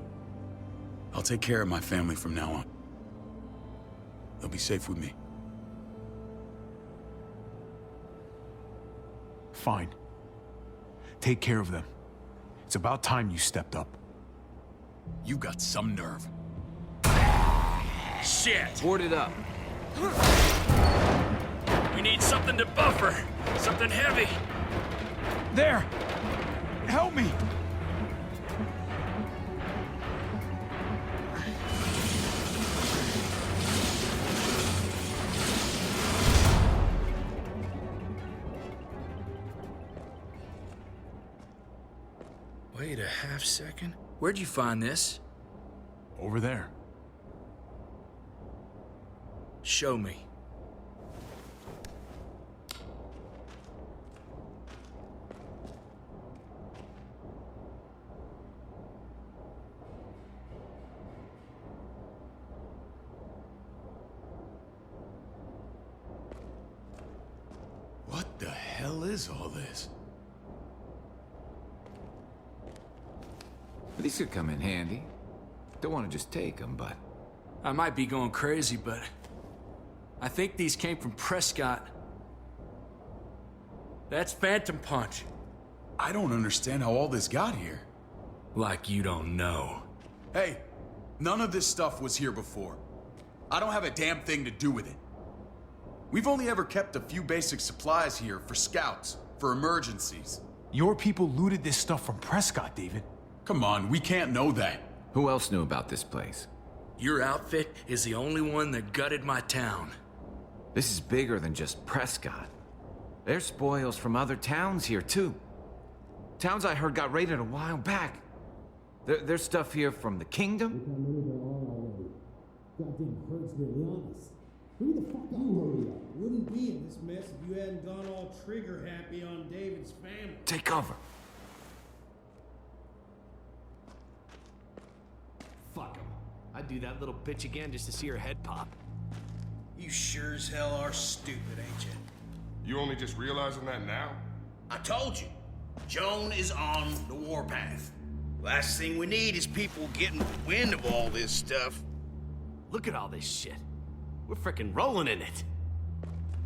I'll take care of my family from now on. They'll be safe with me. Fine. Take care of them. It's about time you stepped up. You got some nerve. Shit! Board it up. We need something to buffer. Something heavy. There! Help me! Wait a half second. Where'd you find this? Over there. Show me. What the hell is all this? These could come in handy. Don't want to just take them, but... I might be going crazy, but... I think these came from Prescott. That's Phantom Punch. I don't understand how all this got here. Like you don't know. Hey, none of this stuff was here before. I don't have a damn thing to do with it. We've only ever kept a few basic supplies here for scouts, for emergencies. Your people looted this stuff from Prescott, David. Come on, we can't know that. Who else knew about this place? Your outfit is the only one that gutted my town. This is bigger than just Prescott. There's spoils from other towns here, too. Towns I heard got raided a while back. There's stuff here from the kingdom. Goddamn hurts really on us. Who the fuck you hurry up? Wouldn't be in this mess if you hadn't gone all trigger happy on David's family. Take cover. Fuck him. I'd do that little bitch again just to see her head pop. You sure as hell are stupid, ain't you? You only just realizing that now? I told you. Joan is on the warpath. Last thing we need is people getting wind of all this stuff. Look at all this shit. We're frickin' rolling in it.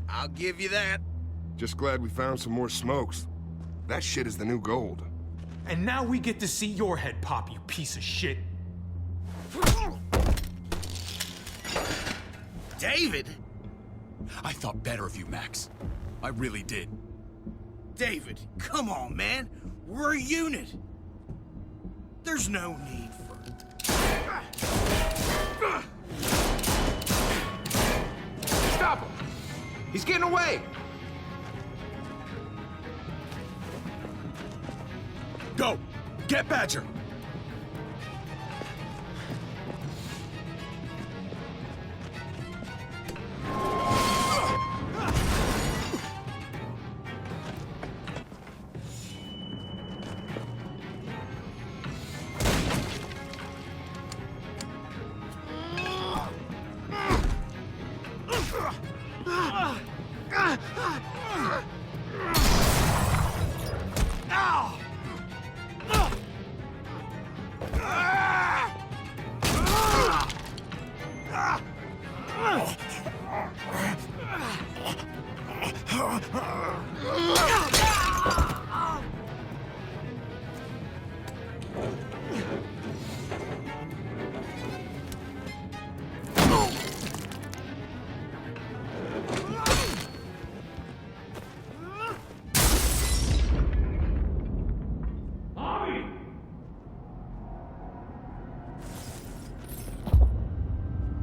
I'll give you that. Just glad we found some more smokes. That shit is the new gold. And now we get to see your head pop, you piece of shit. David? I thought better of you, Max. I really did. David, come on, man. We're a unit. There's no need for... Stop him! He's getting away! Go! Get Badger!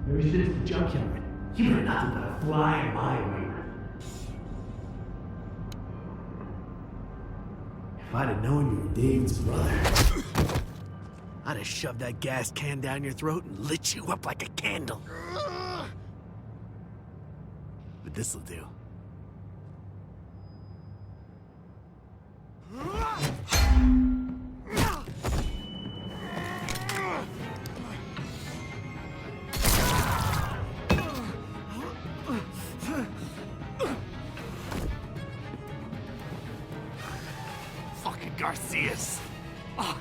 Ever since the junkyard, you were nothing but a fly in my ointment. If I'd have known you were David's brother, I'd have shoved that gas can down your throat and lit you up like a candle. But this'll do. Garcias. Oh,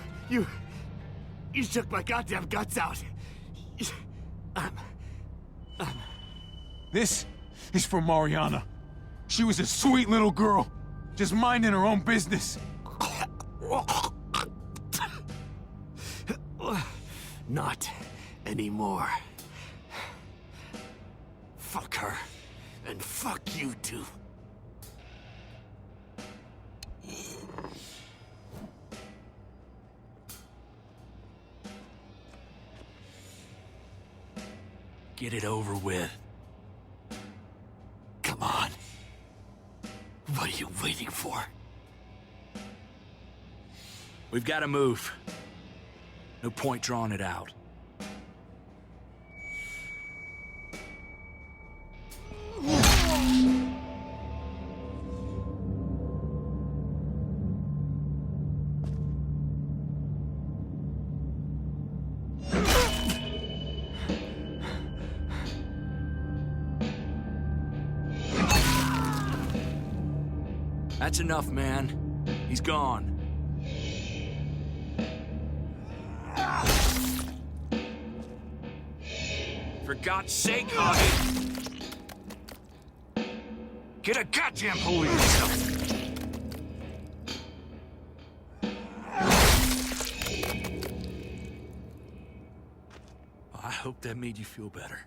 you shook my goddamn guts out. This is for Mariana. She was a sweet little girl, just minding her own business. Not anymore. Fuck her, and fuck you too. Get it over with. Come on. What are you waiting for? We've got to move. No point drawing it out. That's enough, man. He's gone. For God's sake, Hobby! Get a goddamn hold of yourself! I hope that made you feel better.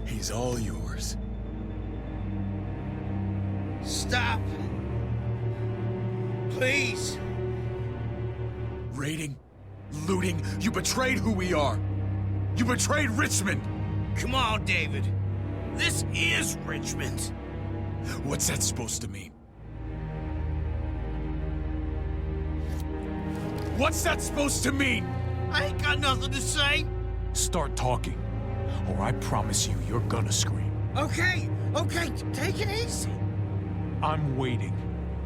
He's all yours. Stop. Please. Raiding, looting, you betrayed who we are. You betrayed Richmond. Come on, David. This is Richmond. What's that supposed to mean? What's that supposed to mean? I ain't got nothing to say. Start talking, or I promise you, you're gonna scream. Okay, take it easy. I'm waiting.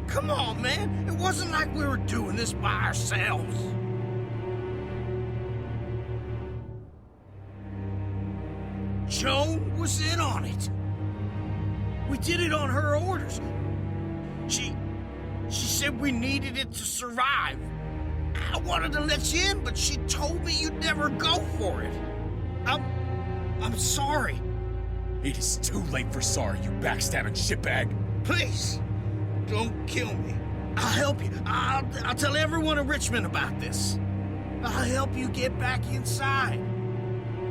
Come on, man. It wasn't like we were doing this by ourselves. Joan was in on it. We did it on her orders. She said we needed it to survive. I wanted to let you in, but she told me you'd never go for it. I'm sorry. It is too late for sorry, you backstabbing shitbag. Please, don't kill me. I'll help you. I'll tell everyone in Richmond about this. I'll help you get back inside.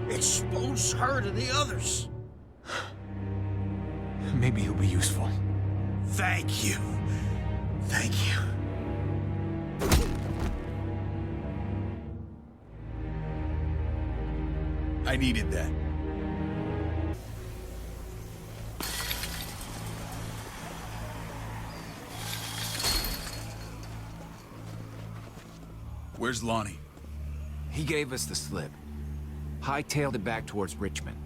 Expose her to the others. Maybe he'll be useful. Thank you. Thank you. I needed that. Where's Lonnie? He gave us the slip. Hightailed it back towards Richmond.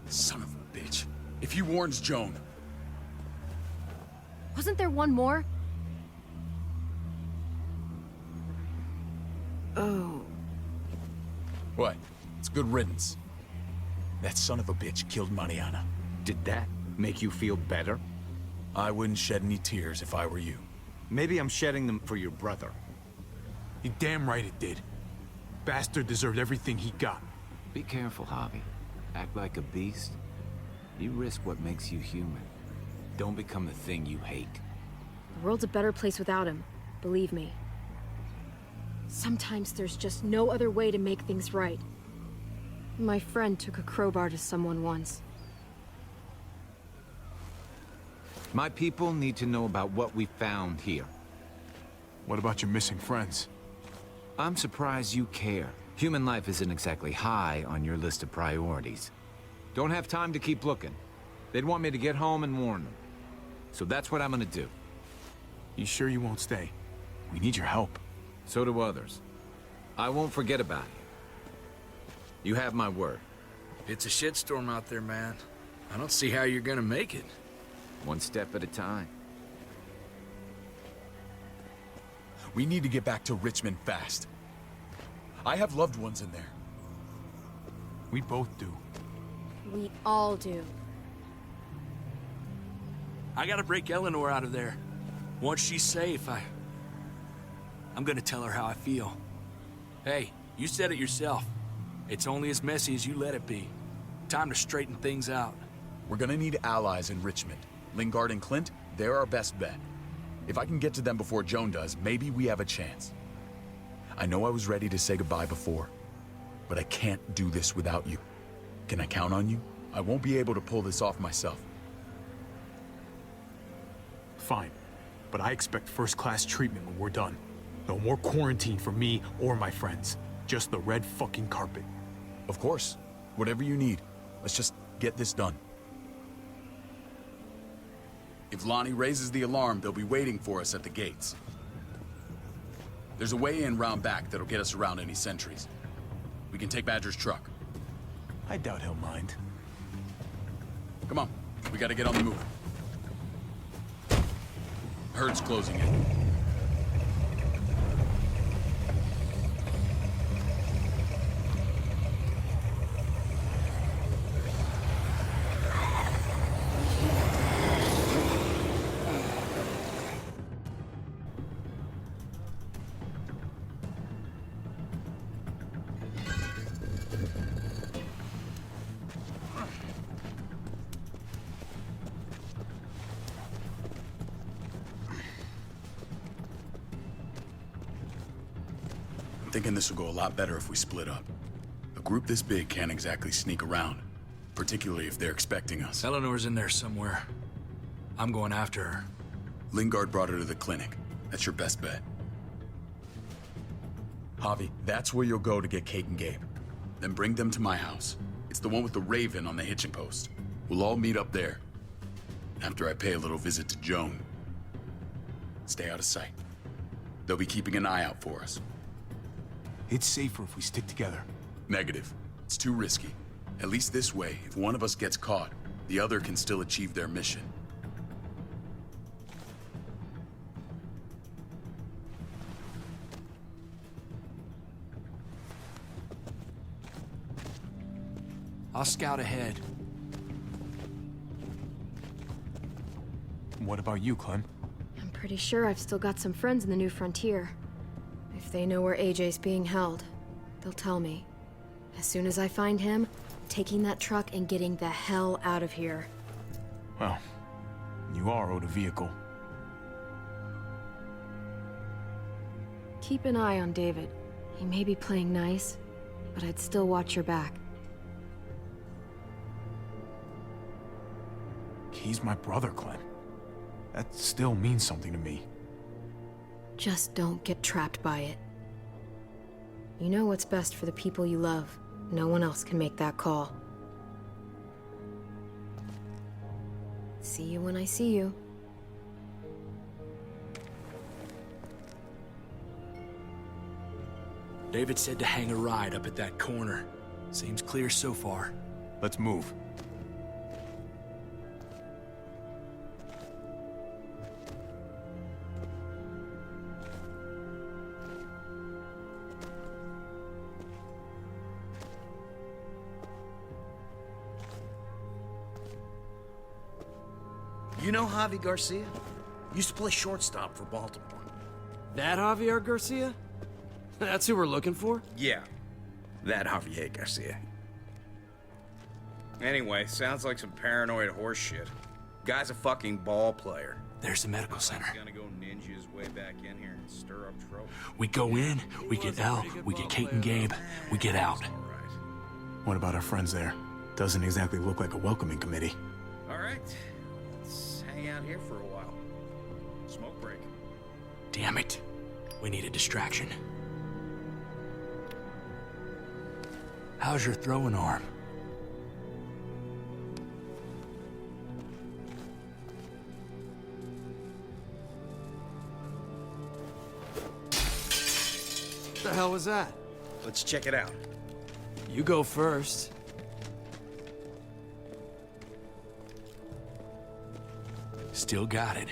Son of a bitch. If he warns Joan... Wasn't there one more? Oh. What? It's good riddance. That son of a bitch killed Mariana. Did that make you feel better? I wouldn't shed any tears if I were you. Maybe I'm shedding them for your brother. You're damn right it did. Bastard deserved everything he got. Be careful, Javi. Act like a beast. You risk what makes you human. Don't become the thing you hate. The world's a better place without him, believe me. Sometimes there's just no other way to make things right. My friend took a crowbar to someone once. My people need to know about what we found here. What about your missing friends? I'm surprised you care. Human life isn't exactly high on your list of priorities. Don't have time to keep looking. They'd want me to get home and warn them. So that's what I'm gonna do. You sure you won't stay? We need your help. So do others. I won't forget about you. You have my word. It's a shitstorm out there, man. I don't see how you're gonna make it. One step at a time. We need to get back to Richmond fast. I have loved ones in there. We both do. We all do. I gotta break Eleanor out of there. Once she's safe, I'm gonna tell her how I feel. Hey, you said it yourself. It's only as messy as you let it be. Time to straighten things out. We're gonna need allies in Richmond. Lingard and Clint, they're our best bet. If I can get to them before Joan does, maybe we have a chance. I know I was ready to say goodbye before, but I can't do this without you. Can I count on you? I won't be able to pull this off myself. Fine, but I expect first-class treatment when we're done. No more quarantine for me or my friends. Just the red fucking carpet. Of course. Whatever you need. Let's just get this done. If Lonnie raises the alarm, they'll be waiting for us at the gates. There's a way in round back that'll get us around any sentries. We can take Badger's truck. I doubt he'll mind. Come on, we gotta get on the move. Herd's closing in. I'm thinking this will go a lot better if we split up. A group this big can't exactly sneak around, particularly if they're expecting us. Eleanor's in there somewhere. I'm going after her. Lingard brought her to the clinic. That's your best bet. Javi, that's where you'll go to get Kate and Gabe. Then bring them to my house. It's the one with the raven on the hitching post. We'll all meet up there. After I pay a little visit to Joan. Stay out of sight. They'll be keeping an eye out for us. It's safer if we stick together. Negative. It's too risky. At least this way, if one of us gets caught, the other can still achieve their mission. I'll scout ahead. What about you, Clem? I'm pretty sure I've still got some friends in the New Frontier. If they know where AJ's being held, they'll tell me. As soon as I find him, taking that truck and getting the hell out of here. Well, you are owed a vehicle. Keep an eye on David. He may be playing nice, but I'd still watch your back. He's my brother, Clem. That still means something to me. Just don't get trapped by it. You know what's best for the people you love. No one else can make that call. See you when I see you. David said to hang a ride up at that corner. Seems clear so far. Let's move. You know Javi Garcia? Used to play shortstop for Baltimore. That Javier Garcia? That's who we're looking for? Yeah, that Javier Garcia. Anyway, sounds like some paranoid horse shit. Guy's a fucking ball player. There's the medical center. He's gonna go ninja his way back in here and stir up trouble. We go in, we get Elle, we get Kate and Gabe, we get out. What about our friends there? Doesn't exactly look like a welcoming committee. All right, let's hang out here for a while. Smoke break. Damn it. We need a distraction. How's your throwing arm? What the hell was that? Let's check it out. You go first. Still got it.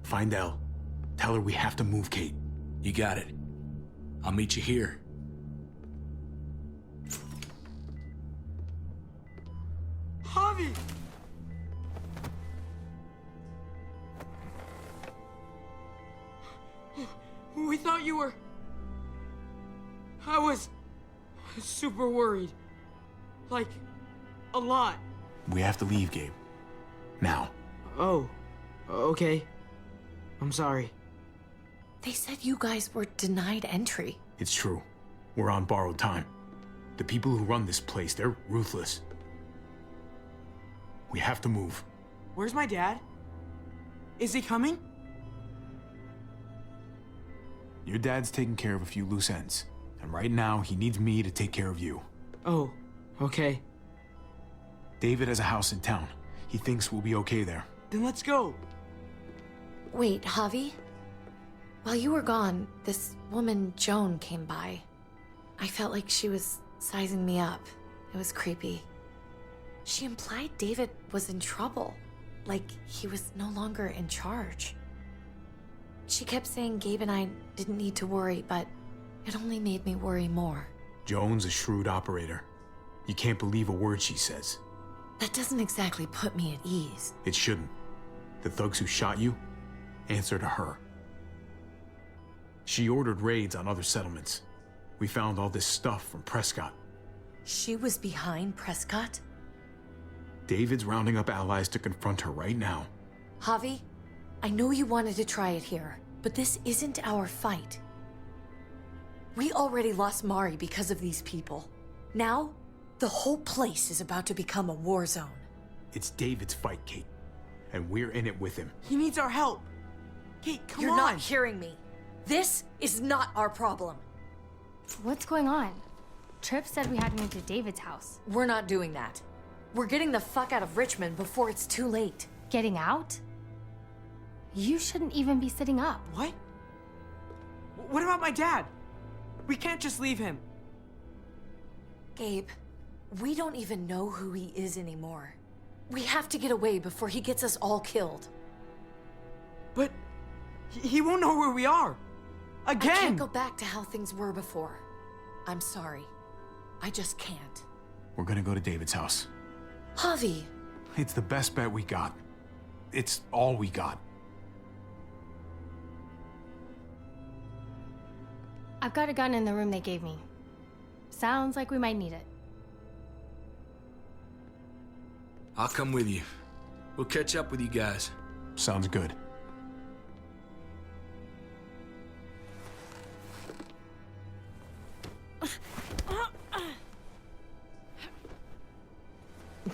Find Elle. Tell her we have to move Kate. You got it. I'll meet you here. Javi! We thought you were... I was super worried. Like, a lot. We have to leave, Gabe. Now. Oh, okay. I'm sorry. They said you guys were denied entry. It's true. We're on borrowed time. The people who run this place, they're ruthless. We have to move. Where's my dad? Is he coming? Your dad's taking care of a few loose ends. And right now, he needs me to take care of you. Oh, okay. David has a house in town. He thinks we'll be okay there. Then let's go. Wait, Javi? While you were gone, this woman, Joan, came by. I felt like she was sizing me up. It was creepy. She implied David was in trouble, like he was no longer in charge. She kept saying Gabe and I didn't need to worry, but it only made me worry more. Joan's a shrewd operator. You can't believe a word she says. That doesn't exactly put me at ease. It shouldn't. The thugs who shot you answer to her. She ordered raids on other settlements. We found all this stuff from Prescott. She was behind Prescott? David's rounding up allies to confront her right now. Javi, I know you wanted to try it here, but this isn't our fight. We already lost Mari because of these people. Now, the whole place is about to become a war zone. It's David's fight, Kate. And we're in it with him. He needs our help. Kate, come on! You're not hearing me. This is not our problem. What's going on? Tripp said we had to move to David's house. We're not doing that. We're getting the fuck out of Richmond before it's too late. Getting out? You shouldn't even be sitting up. What? What about my dad? We can't just leave him. Gabe, we don't even know who he is anymore. We have to get away before he gets us all killed. But he won't know where we are. Again! I can't go back to how things were before. I'm sorry. I just can't. We're gonna go to David's house. Javi! It's the best bet we got. It's all we got. I've got a gun in the room they gave me. Sounds like we might need it. I'll come with you. We'll catch up with you guys. Sounds good.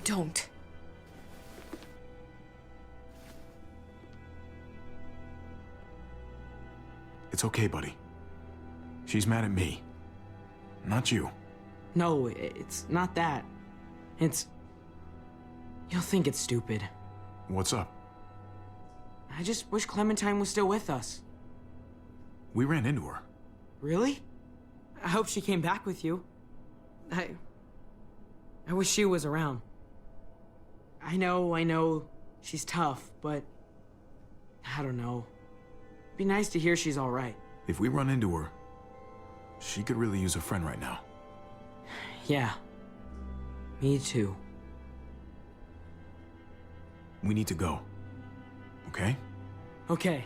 Don't. It's okay, buddy. She's mad at me. Not you. No, it's not that. It's... You'll think it's stupid. What's up? I just wish Clementine was still with us. We ran into her. Really? I hope she came back with you. I wish she was around. I know, she's tough, but... I don't know. It'd be nice to hear she's alright. If we run into her, she could really use a friend right now. Yeah. Me too. We need to go. Okay? Okay.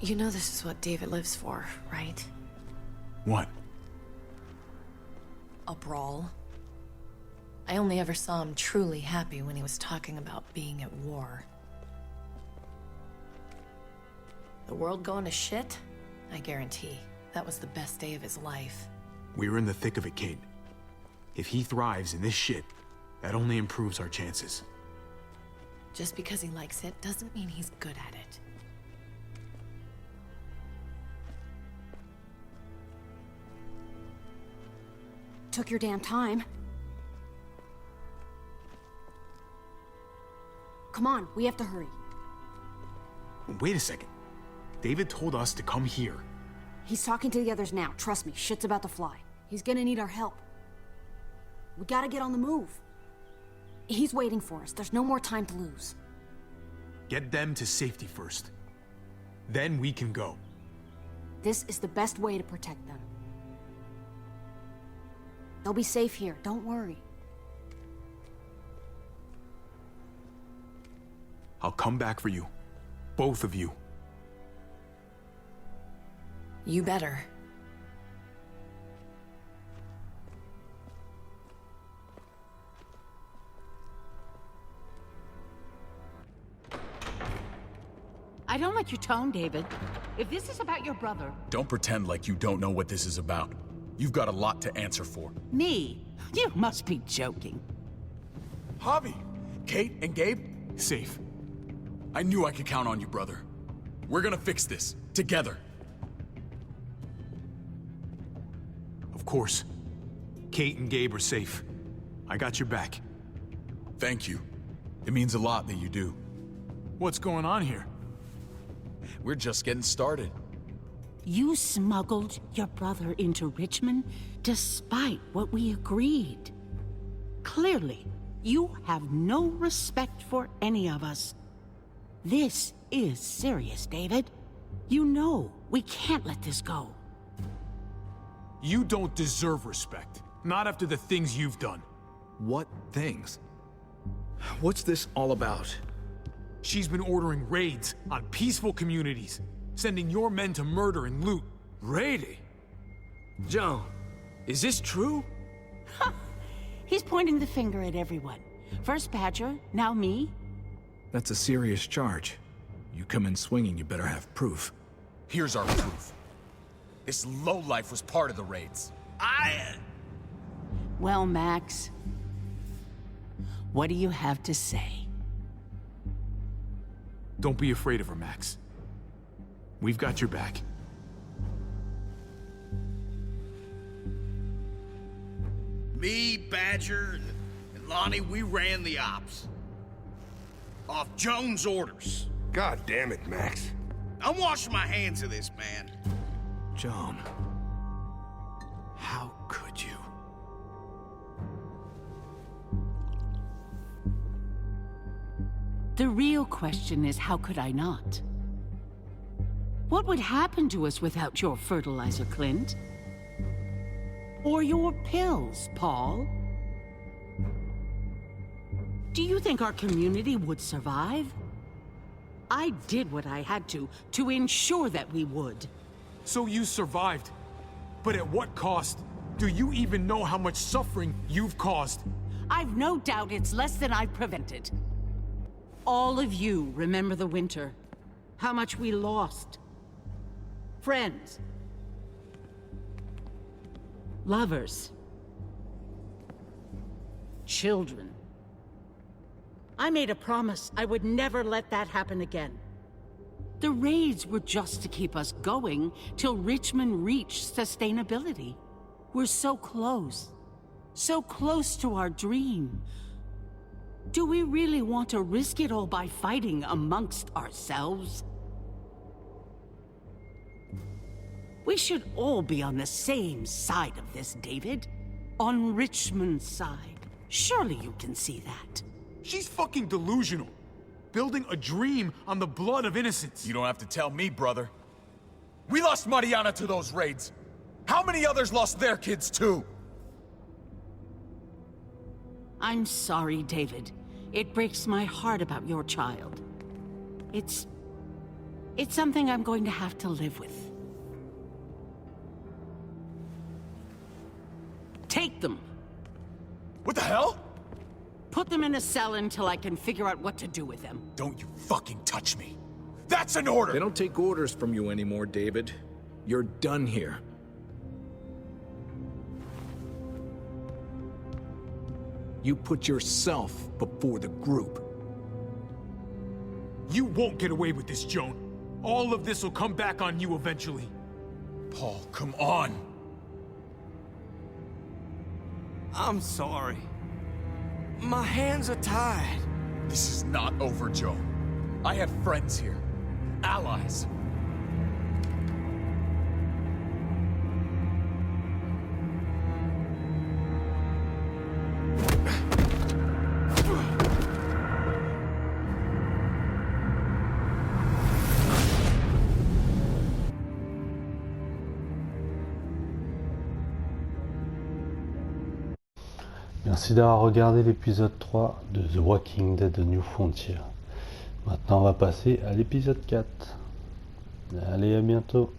You know this is what David lives for, right? What? A brawl. I only ever saw him truly happy when he was talking about being at war. The world going to shit? I guarantee that was the best day of his life. We're in the thick of it, Kate. If he thrives in this shit, that only improves our chances. Just because he likes it doesn't mean he's good at it. Took your damn time. Come on, we have to hurry. Wait a second. David told us to come here. He's talking to the others now. Trust me, shit's about to fly. He's gonna need our help. We gotta get on the move. He's waiting for us. There's no more time to lose. Get them to safety first. Then we can go. This is the best way to protect them. They'll be safe here, don't worry. I'll come back for you. Both of you. You better. I don't like your tone, David. If this is about your brother... Don't pretend like you don't know what this is about. You've got a lot to answer for. Me? You must be joking. Javi! Kate and Gabe? Safe. I knew I could count on you, brother. We're gonna fix this. Together. Of course. Kate and Gabe are safe. I got your back. Thank you. It means a lot that you do. What's going on here? We're just getting started. You smuggled your brother into Richmond despite what we agreed. Clearly, you have no respect for any of us. This is serious, David. You know we can't let this go. You don't deserve respect. Not after the things you've done. What things? What's this all about? She's been ordering raids on peaceful communities, sending your men to murder and loot. Raiding? John, is this true? He's pointing the finger at everyone. First Badger, now me. That's a serious charge. You come in swinging, you better have proof. Here's our proof. This lowlife was part of the raids. Well, Max, what do you have to say? Don't be afraid of her, Max. We've got your back. Me, Badger, and Lonnie, we ran the ops. off Jones' orders. God damn it, Max. I'm washing my hands of this, man. Joan. How could you? The real question is, how could I not? What would happen to us without your fertilizer, Clint? Or your pills, Paul? Do you think our community would survive? I did what I had to ensure that we would. So you survived. But at what cost? Do you even know how much suffering you've caused? I've no doubt it's less than I've prevented. All of you remember the winter. How much we lost. Friends. Lovers. Children. I made a promise I would never let that happen again. The raids were just to keep us going till Richmond reached sustainability. We're so close to our dream. Do we really want to risk it all by fighting amongst ourselves? We should all be on the same side of this, David. On Richmond's side. Surely you can see that. She's fucking delusional. Building a dream on the blood of innocents. You don't have to tell me, brother. We lost Mariana to those raids. How many others lost their kids too? I'm sorry, David. It breaks my heart about your child. It's something I'm going to have to live with. Take them. What the hell? Put them in a cell until I can figure out what to do with them. Don't you fucking touch me. That's an order! They don't take orders from you anymore, David. You're done here. You put yourself before the group. You won't get away with this, Joan. All of this will come back on you eventually. Paul, come on! I'm sorry. My hands are tied. This is not over, Joe. I have friends here. Allies. Merci d'avoir regardé l'épisode 3 de The Walking Dead New Frontier. Maintenant on va passer à l'épisode 4. Allez, à bientôt.